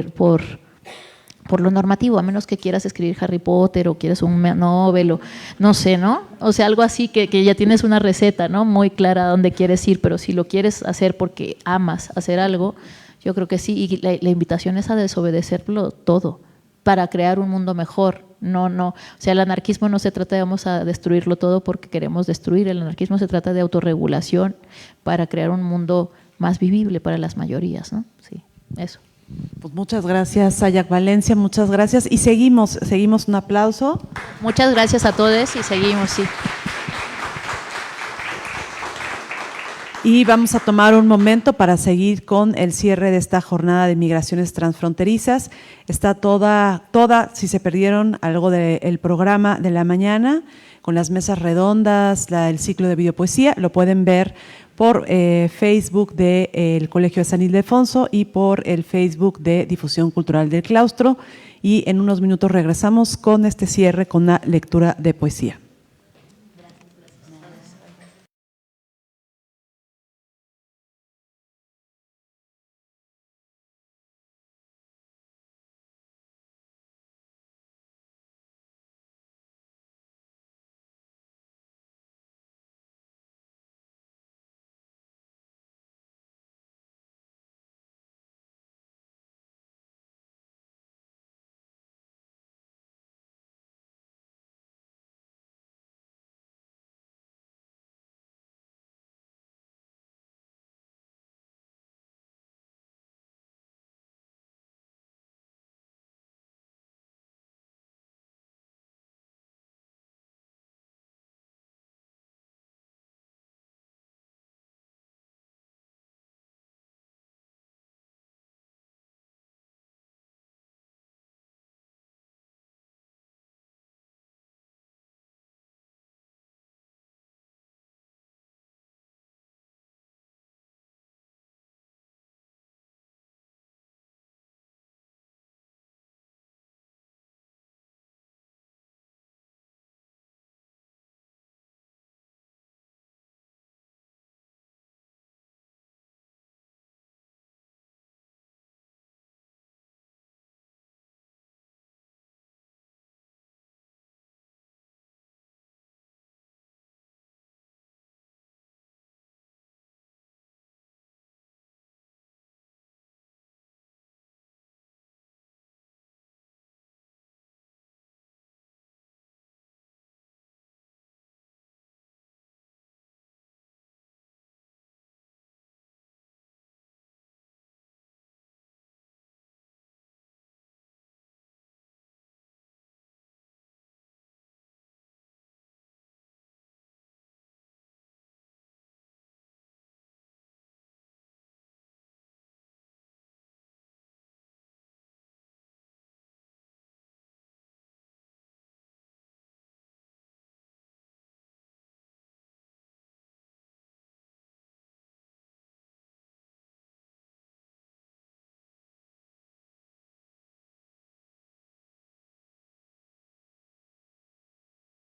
lo normativo, a menos que quieras escribir Harry Potter o quieras un novel o no sé, ¿no? O sea, algo así que ya tienes una receta, ¿no? Muy clara a dónde quieres ir, pero si lo quieres hacer porque amas hacer algo, Yo creo que sí, y la invitación es a desobedecerlo todo para crear un mundo mejor. O sea, el anarquismo no se trata de vamos a destruirlo todo porque queremos destruir, el anarquismo se trata de autorregulación para crear un mundo más vivible para las mayorías, ¿no? Sí, eso. Pues muchas gracias, Sayak Valencia, muchas gracias. Y seguimos un aplauso. Muchas gracias a todos y seguimos, sí. Y vamos a tomar un momento para seguir con el cierre de esta jornada de migraciones transfronterizas. Está toda, si se perdieron algo del programa de la mañana, con las mesas redondas, el ciclo de videopoesía, lo pueden ver por Facebook del Colegio de San Ildefonso y por el Facebook de Difusión Cultural del Claustro. Y en unos minutos regresamos con este cierre con la lectura de poesía.